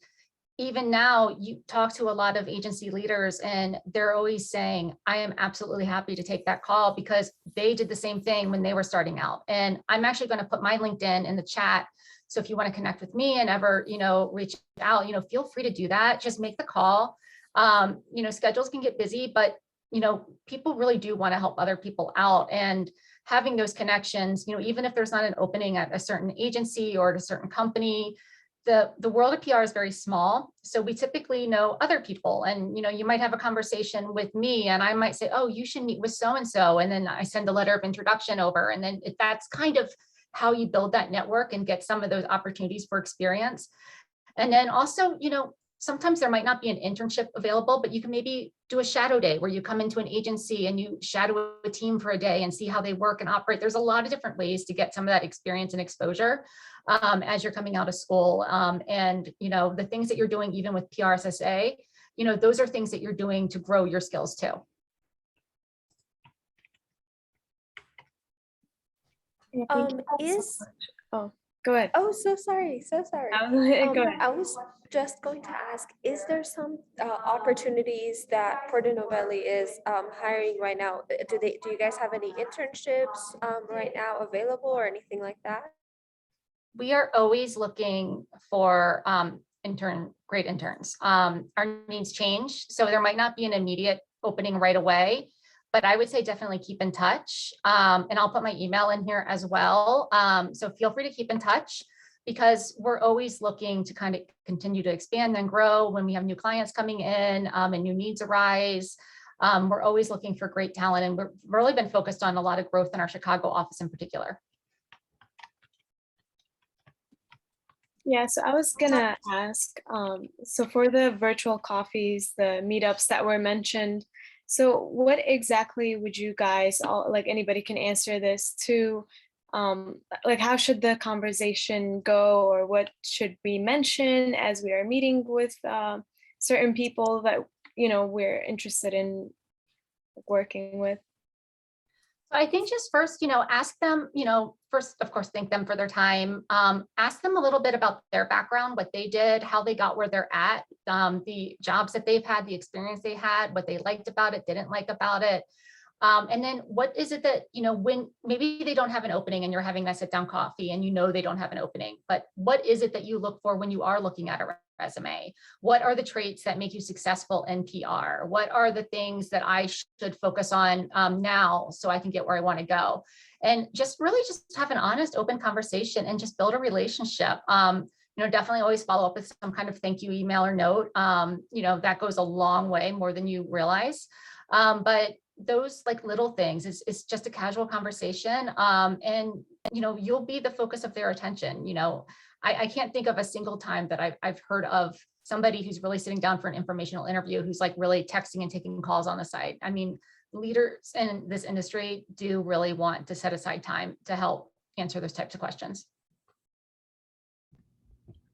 even now, you talk to a lot of agency leaders and they're always saying, I am absolutely happy to take that call because they did the same thing when they were starting out. And I'm actually going to put my LinkedIn in the chat. So if you want to connect with me and ever, reach out, feel free to do that. Just make the call. Schedules can get busy, but, people really do want to help other people out. And having those connections, even if there's not an opening at a certain agency or at a certain company, the world of PR is very small. So we typically know other people, and you might have a conversation with me and I might say, oh, you should meet with so-and-so. And then I send a letter of introduction over. And then that's kind of how you build that network and get some of those opportunities for experience. And then also, sometimes there might not be an internship available, but you can maybe do a shadow day where you come into an agency and you shadow a team for a day and see how they work and operate. There's a lot of different ways to get some of that experience and exposure as you're coming out of school. And the things that you're doing, even with PRSSA, those are things that you're doing to grow your skills too. Yeah, thank you so much. Oh, go ahead. Oh, so sorry. So sorry. Go ahead. I was just going to ask, is there some opportunities that Porto Novelli is hiring right now? Do you guys have any internships right now available or anything like that? We are always looking for great interns. Our needs change, so there might not be an immediate opening right away, but I would say definitely keep in touch. And I'll put my email in here as well. So feel free to keep in touch, because we're always looking to kind of continue to expand and grow when we have new clients coming in and new needs arise. We're always looking for great talent, and we've really been focused on a lot of growth in our Chicago office in particular. Yeah, so I was gonna ask, so for the virtual coffees, the meetups that were mentioned, so what exactly would you guys, like anybody can answer this to, like how should the conversation go, or what should we mention as we are meeting with certain people that, we're interested in working with? I think just first, ask them, first, of course, thank them for their time. Ask them a little bit about their background, what they did, how they got where they're at, the jobs that they've had, the experience they had, what they liked about it, didn't like about it. And then what is it that, when maybe they don't have an opening and you're having that sit down coffee and they don't have an opening, but what is it that you look for when you are looking at a resume? What are the traits that make you successful in PR? What are the things that I should focus on now so I can get where I want to go? And just really just have an honest, open conversation and just build a relationship. Definitely always follow up with some kind of thank you email or note. That goes a long way, more than you realize. But those like little things is just a casual conversation. And you'll be the focus of their attention. I can't think of a single time that I've heard of somebody who's really sitting down for an informational interview who's like really texting and taking calls on the side. I mean, leaders in this industry do really want to set aside time to help answer those types of questions.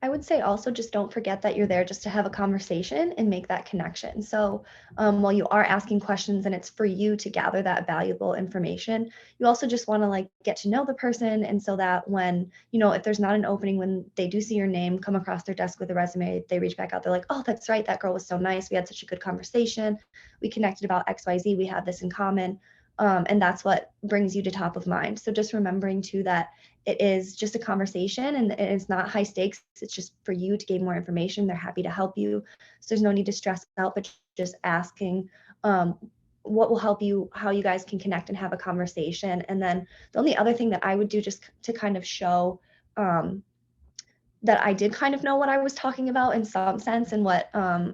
I would say also just don't forget that you're there just to have a conversation and make that connection. So while you are asking questions and it's for you to gather that valuable information, you also just want to like get to know the person. And so that when, if there's not an opening, when they do see your name come across their desk with a resume, they reach back out. They're like, oh, that's right. That girl was so nice. We had such a good conversation. We connected about XYZ. We have this in common. And that's what brings you to top of mind. So just remembering too that it is just a conversation and it's not high stakes. It's just for you to gain more information. They're happy to help you. So there's no need to stress out, but just asking what will help you, how you guys can connect and have a conversation. And then the only other thing that I would do just to kind of show that I did kind of know what I was talking about in some sense, and what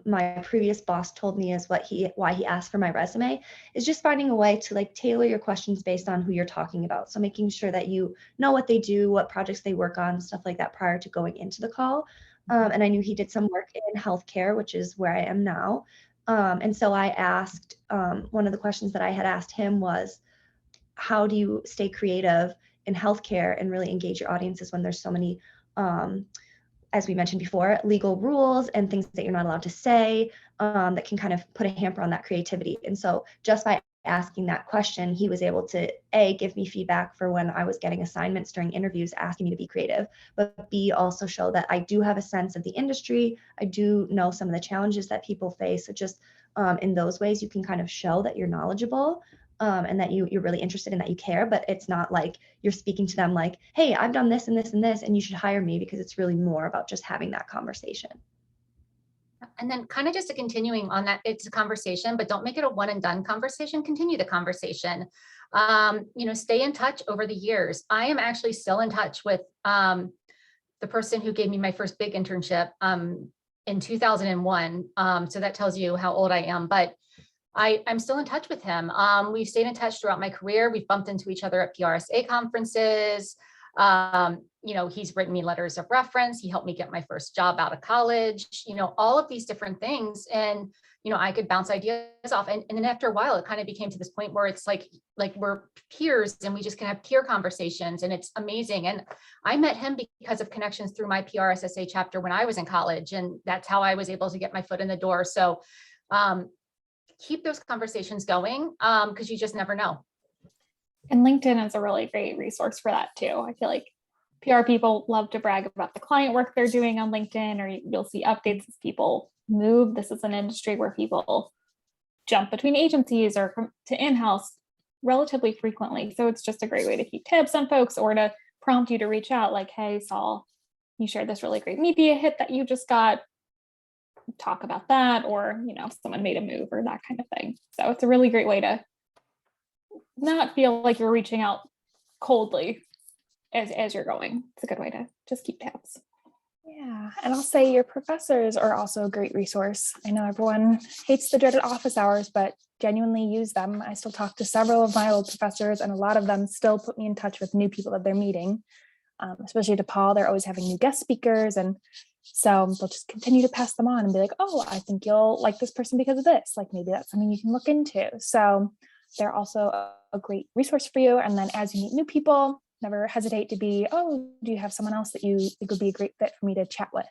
my previous boss told me is why he asked for my resume, is just finding a way to like tailor your questions based on who you're talking about. So making sure that you know what they do, what projects they work on, stuff like that prior to going into the call. And I knew he did some work in healthcare, which is where I am now. And so I asked, one of the questions that I had asked him was, how do you stay creative in healthcare and really engage your audiences when there's so many as we mentioned before, legal rules and things that you're not allowed to say that can kind of put a hamper on that creativity. And so just by asking that question, he was able to A, give me feedback for when I was getting assignments during interviews asking me to be creative, but B, also show that I do have a sense of the industry. I do know some of the challenges that people face. So just in those ways, you can kind of show that you're knowledgeable. And that you're really interested and that you care, but it's not like you're speaking to them like, hey, I've done this and this and this, and you should hire me, because it's really more about just having that conversation. And then kind of just continuing on that, it's a conversation, but don't make it a one and done conversation. Continue the conversation. Stay in touch over the years. I am actually still in touch with the person who gave me my first big internship in 2001. So that tells you how old I am, but I'm still in touch with him. We've stayed in touch throughout my career. We've bumped into each other at PRSA conferences. He's written me letters of reference. He helped me get my first job out of college, all of these different things. And, I could bounce ideas off. And then after a while, it kind of became to this point where it's like we're peers and we just can have peer conversations, and it's amazing. And I met him because of connections through my PRSSA chapter when I was in college. And that's how I was able to get my foot in the door. So keep those conversations going because you just never know. And LinkedIn is a really great resource for that too. I feel like PR people love to brag about the client work they're doing on LinkedIn, or you'll see updates as people move. This is an industry where people jump between agencies or to in-house relatively frequently. So it's just a great way to keep tabs on folks or to prompt you to reach out like, hey, Saul, you shared this really great media hit that you just got. Talk about that, or, if someone made a move or that kind of thing. So it's a really great way to not feel like you're reaching out coldly as you're going. It's a good way to just keep tabs. Yeah, and I'll say your professors are also a great resource. I know everyone hates the dreaded office hours, but genuinely use them. I still talk to several of my old professors, and a lot of them still put me in touch with new people that they're meeting, especially DePaul. They're always having new guest speakers, and so they'll just continue to pass them on and be like, oh, I think you'll like this person because of this. Like maybe that's something you can look into. So they're also a great resource for you. And then as you meet new people, never hesitate to be, oh, do you have someone else that you think would be a great fit for me to chat with?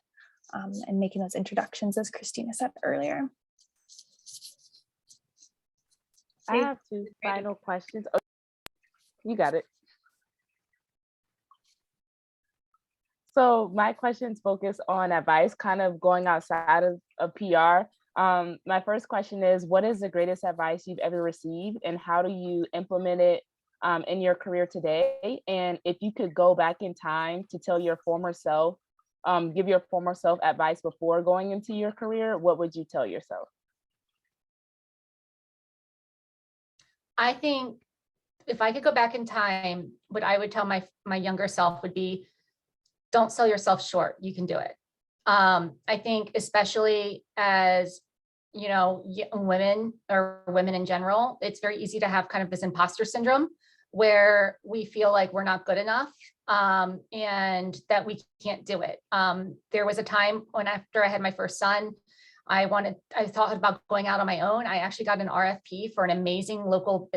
And making those introductions, as Christina said earlier. I have two final questions. Oh, you got it. So my questions focus on advice, kind of going outside of PR. My first question is, what is the greatest advice you've ever received, and how do you implement it in your career today? And if you could go back in time to tell your former self, give your former self advice before going into your career, what would you tell yourself? I think if I could go back in time, what I would tell my younger self would be, don't sell yourself short. You can do it. I think especially as, women or women in general, it's very easy to have kind of this imposter syndrome where we feel like we're not good enough and that we can't do it. There was a time when after I had my first son, I thought about going out on my own. I actually got an RFP for an amazing local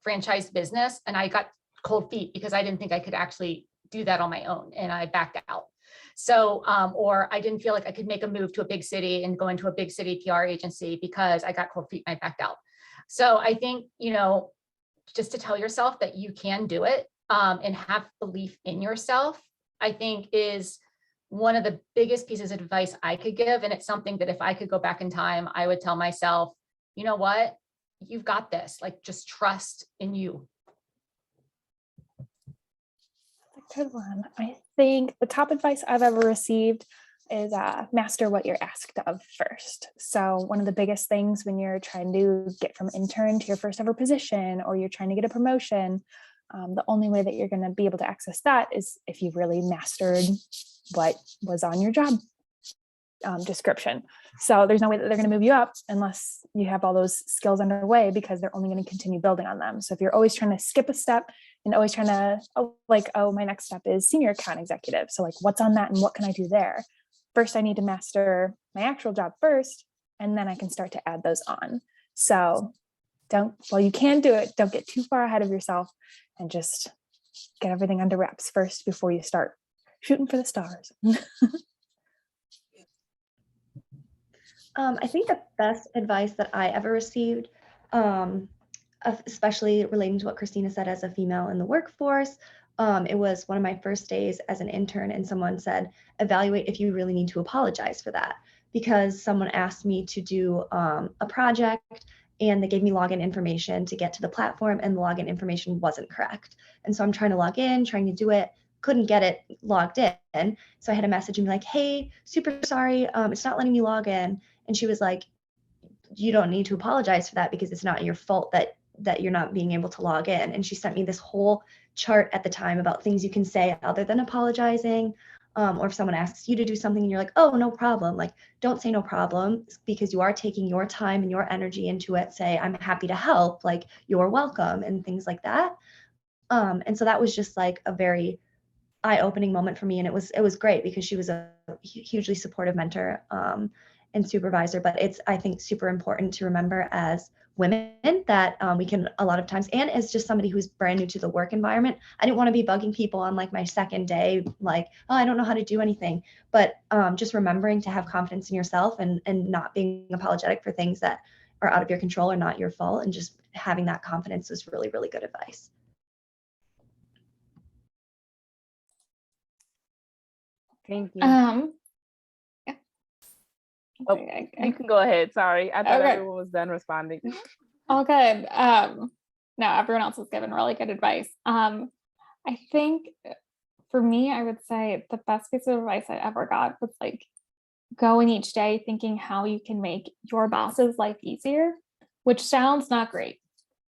franchise business, and I got cold feet because I didn't think I could actually do that on my own, and I backed out. So, or I didn't feel like I could make a move to a big city and go into a big city PR agency because I got cold feet and I backed out. So I think, just to tell yourself that you can do it and have belief in yourself, I think is one of the biggest pieces of advice I could give. And it's something that if I could go back in time, I would tell myself, you know what, you've got this, just trust in you. Good one. I think the top advice I've ever received is master what you're asked of first. So one of the biggest things when you're trying to get from intern to your first ever position, or you're trying to get a promotion, the only way that you're going to be able to access that is if you've really mastered what was on your job description. So there's no way that they're going to move you up unless you have all those skills underway, because they're only going to continue building on them. So if you're always trying to skip a step and always trying to, my next step is senior account executive. So what's on that and what can I do there? First, I need to master my actual job first, and then I can start to add those on. So you can do it, don't get too far ahead of yourself and just get everything under wraps first before you start shooting for the stars. I think the best advice that I ever received, especially relating to what Christina said as a female in the workforce, it was one of my first days as an intern, and someone said, evaluate if you really need to apologize for that, because someone asked me to do a project and they gave me login information to get to the platform, and the login information wasn't correct. And so I'm trying to log in, trying to do it, couldn't get it logged in. So I had a message and be like, hey, super sorry, it's not letting me log in. And she was like, you don't need to apologize for that because it's not your fault that you're not being able to log in. And she sent me this whole chart at the time about things you can say other than apologizing. or if someone asks you to do something and you're like, oh, no problem, like, don't say no problem, because you are taking your time and your energy into it. Say, I'm happy to help, like, you're welcome, and things like that. And so that was just like a very eye-opening moment for me, and it was great because she was a hugely supportive mentor and supervisor. But it's, I think, super important to remember as women that we can a lot of times, and as just somebody who's brand new to the work environment, I didn't want to be bugging people on like my second day, like, oh, I don't know how to do anything. But just remembering to have confidence in yourself and not being apologetic for things that are out of your control or not your fault, and just having that confidence was really, really good advice. Thank you. Yeah. Oh, you can go ahead. Sorry, I thought everyone was done responding. All good. No, everyone else has given really good advice. I think for me, I would say the best piece of advice I ever got was like going each day thinking how you can make your boss's life easier, which sounds not great,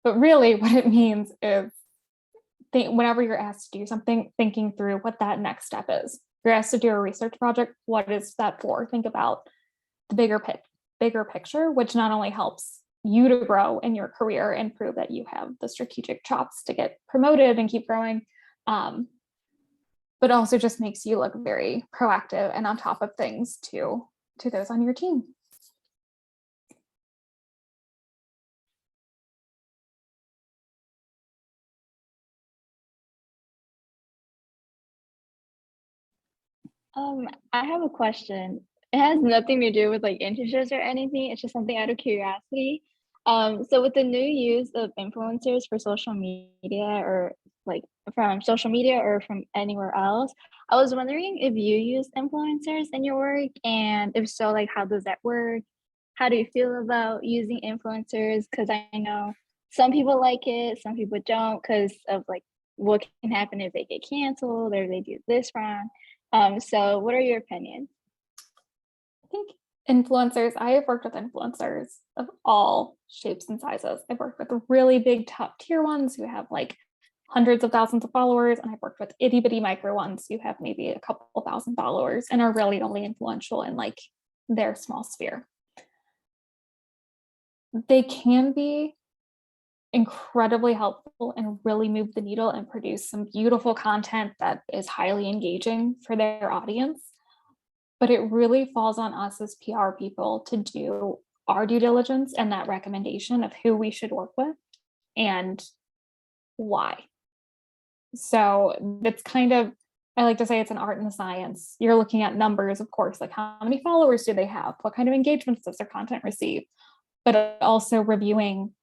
but really what it means is whenever you're asked to do something, thinking through what that next step is. You're asked to do a research project, what is that for? Think about the bigger picture, which not only helps you to grow in your career and prove that you have the strategic chops to get promoted and keep growing, but also just makes you look very proactive and on top of things to those on your team. I have a question. It has nothing to do with like internships or anything. It's just something out of curiosity. So with the new use of influencers for social media, or like from social media or from anywhere else, I was wondering if you use influencers in your work, and if so, like how does that work? How do you feel about using influencers? Because I know some people like it, some people don't, because of like what can happen if they get canceled or they do this wrong. So what are your opinions? I think influencers, I have worked with influencers of all shapes and sizes. I've worked with really big top tier ones who have like hundreds of thousands of followers, and I've worked with itty bitty micro ones who have maybe a couple thousand followers and are really only influential in like their small sphere. They can be incredibly helpful and really move the needle and produce some beautiful content that is highly engaging for their audience. But it really falls on us as PR people to do our due diligence and that recommendation of who we should work with and why. So it's kind of, I like to say it's an art and a science. You're looking at numbers, of course, like how many followers do they have? What kind of engagements does their content receive? But also reviewing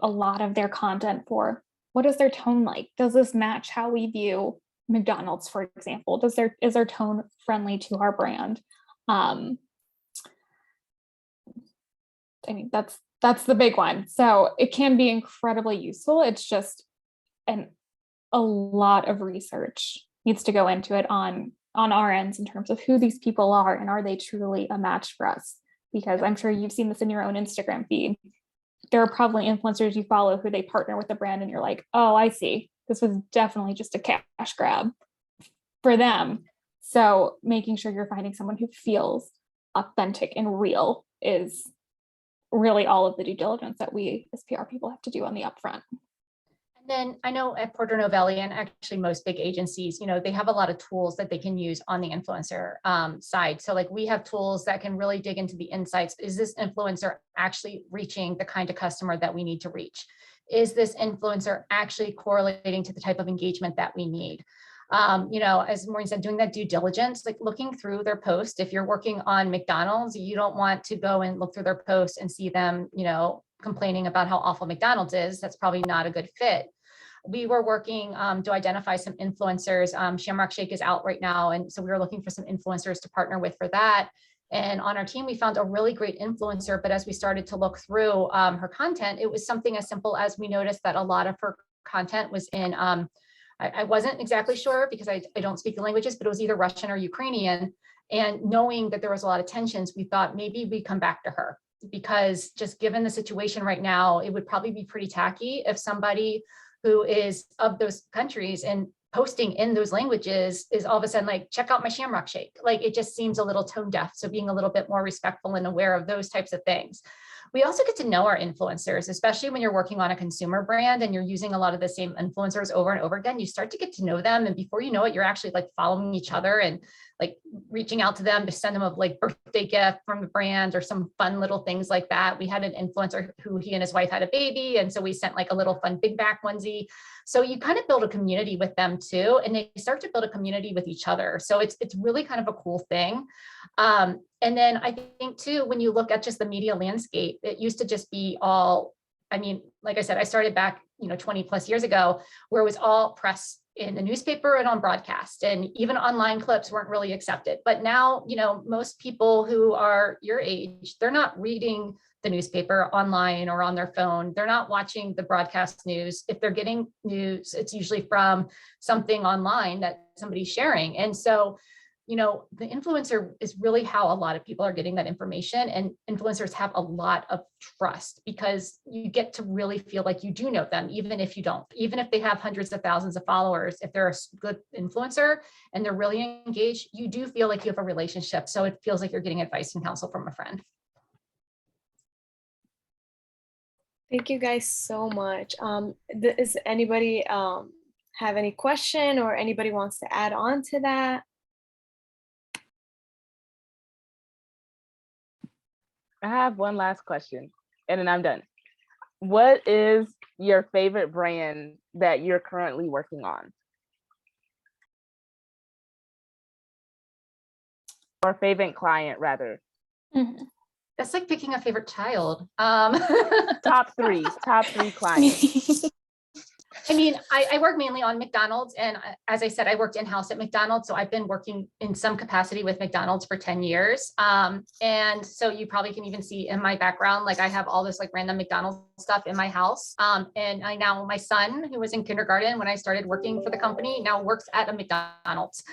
a lot of their content for what is their tone like? Does this match how we view McDonald's, for example? Is their tone friendly to our brand? I mean, that's the big one. So it can be incredibly useful. It's just a lot of research needs to go into it on our ends in terms of who these people are and are they truly a match for us? Because I'm sure you've seen this in your own Instagram feed. There are probably influencers you follow who they partner with a brand and you're like, oh, I see. This was definitely just a cash grab for them. So making sure you're finding someone who feels authentic and real is really all of the due diligence that we as PR people have to do on the upfront. And then I know at Porter Novelli, and actually most big agencies, they have a lot of tools that they can use on the influencer side. So like we have tools that can really dig into the insights. Is this influencer actually reaching the kind of customer that we need to reach? Is this influencer actually correlating to the type of engagement that we need? As Maureen said, doing that due diligence, like looking through their post. If you're working on McDonald's, you don't want to go and look through their post and see them, complaining about how awful McDonald's is. That's probably not a good fit. We were working to identify some influencers. Shamrock Shake is out right now. And so we were looking for some influencers to partner with for that. And on our team, we found a really great influencer. But as we started to look through her content, it was something as simple as we noticed that a lot of her content was in, I wasn't exactly sure because I don't speak the languages, but it was either Russian or Ukrainian. And knowing that there was a lot of tensions, we thought maybe we'd come back to her, because just given the situation right now, it would probably be pretty tacky if somebody who is of those countries and posting in those languages is all of a sudden like, check out my shamrock shake. Like it just seems a little tone deaf. So being a little bit more respectful and aware of those types of things. We also get to know our influencers, especially when you're working on a consumer brand and you're using a lot of the same influencers over and over again. You start to get to know them. And before you know it, you're actually like following each other and like reaching out to them to send them a like birthday gift from the brand or some fun little things like that. We had an influencer who he and his wife had a baby. And so we sent like a little fun big back onesie. So you kind of build a community with them too. And they start to build a community with each other. So it's really kind of a cool thing. And then I think too, when you look at just the media landscape, it used to just be all, I mean, like I said, I started back, 20 plus years ago, where it was all press in the newspaper and on broadcast, and even online clips weren't really accepted. But now, most people who are your age, they're not reading the newspaper online or on their phone. They're not watching the broadcast news. If they're getting news, it's usually from something online that somebody's sharing. And so, the influencer is really how a lot of people are getting that information, and influencers have a lot of trust because you get to really feel like you do know them, even if you don't, even if they have hundreds of thousands of followers. If they're a good influencer and they're really engaged, you do feel like you have a relationship. So it feels like you're getting advice and counsel from a friend. Thank you guys so much. Does anybody have any question, or anybody wants to add on to that? I have one last question and then I'm done. What is your favorite brand that you're currently working on? Or favorite client, rather. Mm-hmm. That's like picking a favorite child. Top three clients. I mean, I work mainly on McDonald's. And as I said, I worked in-house at McDonald's. So I've been working in some capacity with McDonald's for 10 years. And so you probably can even see in my background, like I have all this like random McDonald's stuff in my house. And my son, who was in kindergarten when I started working for the company, now works at a McDonald's.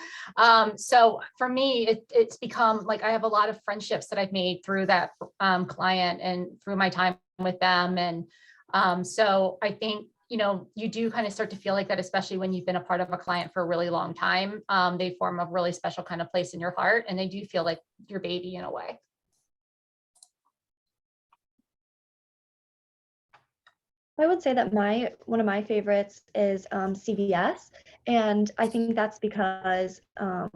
So for me, it's become like, I have a lot of friendships that I've made through that client and through my time with them. And so I think, you do kind of start to feel like that, especially when you've been a part of a client for a really long time. They form a really special kind of place in your heart, and they do feel like your baby in a way. I would say that one of my favorites is CVS, and I think that's because, I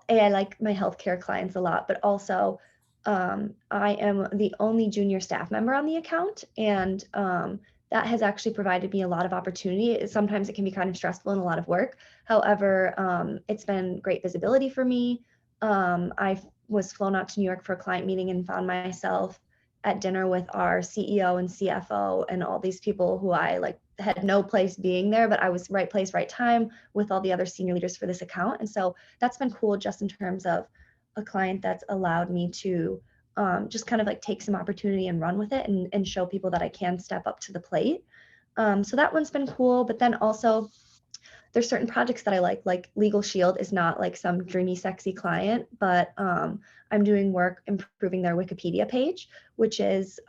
like my healthcare clients a lot, but also I am the only junior staff member on the account, and that has actually provided me a lot of opportunity. Sometimes it can be kind of stressful and a lot of work. However, it's been great visibility for me. I was flown out to New York for a client meeting and found myself at dinner with our CEO and CFO and all these people who I had no place being there, but I was right place, right time with all the other senior leaders for this account. And so that's been cool just in terms of a client that's allowed me to just kind of take some opportunity and run with it and show people that I can step up to the plate. So that one's been cool. But then also there's certain projects that I like Legal Shield is not like some dreamy, sexy client, but I'm doing work improving their Wikipedia page, which is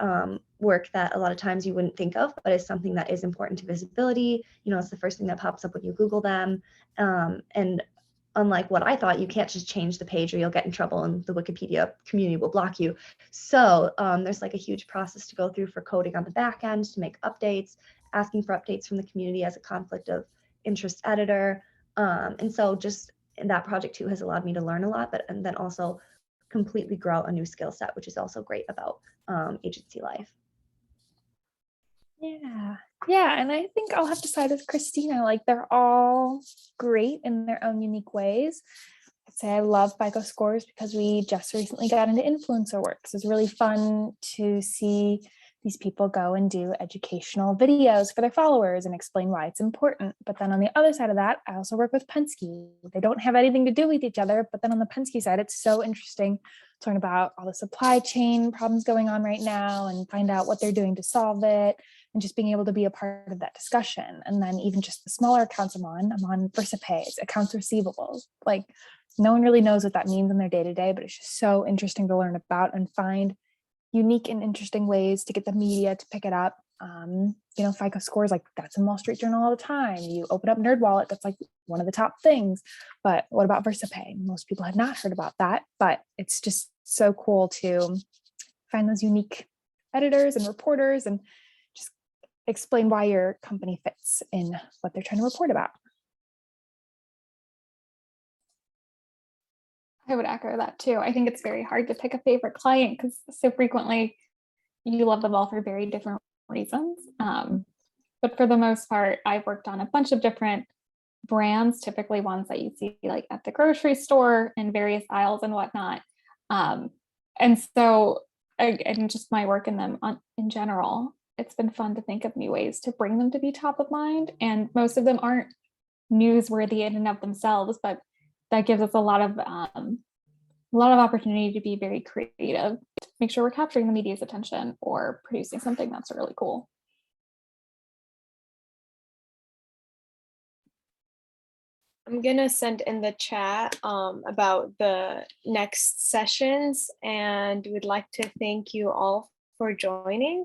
work that a lot of times you wouldn't think of, but is something that is important to visibility. It's the first thing that pops up when you Google them. And unlike what I thought, you can't just change the page or you'll get in trouble and the Wikipedia community will block you. So there's a huge process to go through for coding on the back end to make updates, asking for updates from the community as a conflict of interest editor. And so just that project too has allowed me to learn a lot, and then also completely grow a new skill set, which is also great about agency life. Yeah, and I think I'll have to side with Christina. They're all great in their own unique ways. I'd say I love FICO scores because we just recently got into influencer work. So it's really fun to see these people go and do educational videos for their followers and explain why it's important. But then on the other side of that, I also work with Penske. They don't have anything to do with each other, but then on the Penske side, it's so interesting to learn about all the supply chain problems going on right now and find out what they're doing to solve it, and just being able to be a part of that discussion. And then even just the smaller accounts I'm on VersaPay, accounts receivables. No one really knows what that means in their day-to-day, but it's just so interesting to learn about and find unique and interesting ways to get the media to pick it up. FICO scores, like that's in Wall Street Journal all the time. You open up NerdWallet, that's like one of the top things. But what about VersaPay? Most people have not heard about that, but it's just so cool to find those unique editors and reporters and just explain why your company fits in what they're trying to report about. I would echo that too. I think it's very hard to pick a favorite client because so frequently you love them all for very different reasons. But for the most part, I've worked on a bunch of different brands, typically ones that you see like at the grocery store in various aisles and whatnot. And just my work in them in general, it's been fun to think of new ways to bring them to be top of mind. And most of them aren't newsworthy in and of themselves, but that gives us a lot of opportunity to be very creative, to make sure we're capturing the media's attention or producing something that's really cool. I'm gonna send in the chat about the next sessions, and would like to thank you all for joining.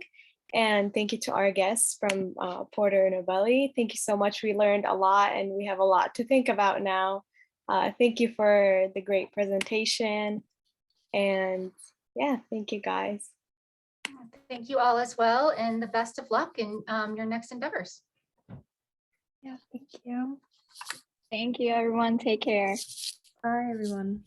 And thank you to our guests from Porter Novelli. Thank you so much. We learned a lot and we have a lot to think about now. Thank you for the great presentation. And yeah, thank you guys. Thank you all as well, and the best of luck in your next endeavors. Yeah, thank you. Thank you, everyone. Take care. Bye, everyone.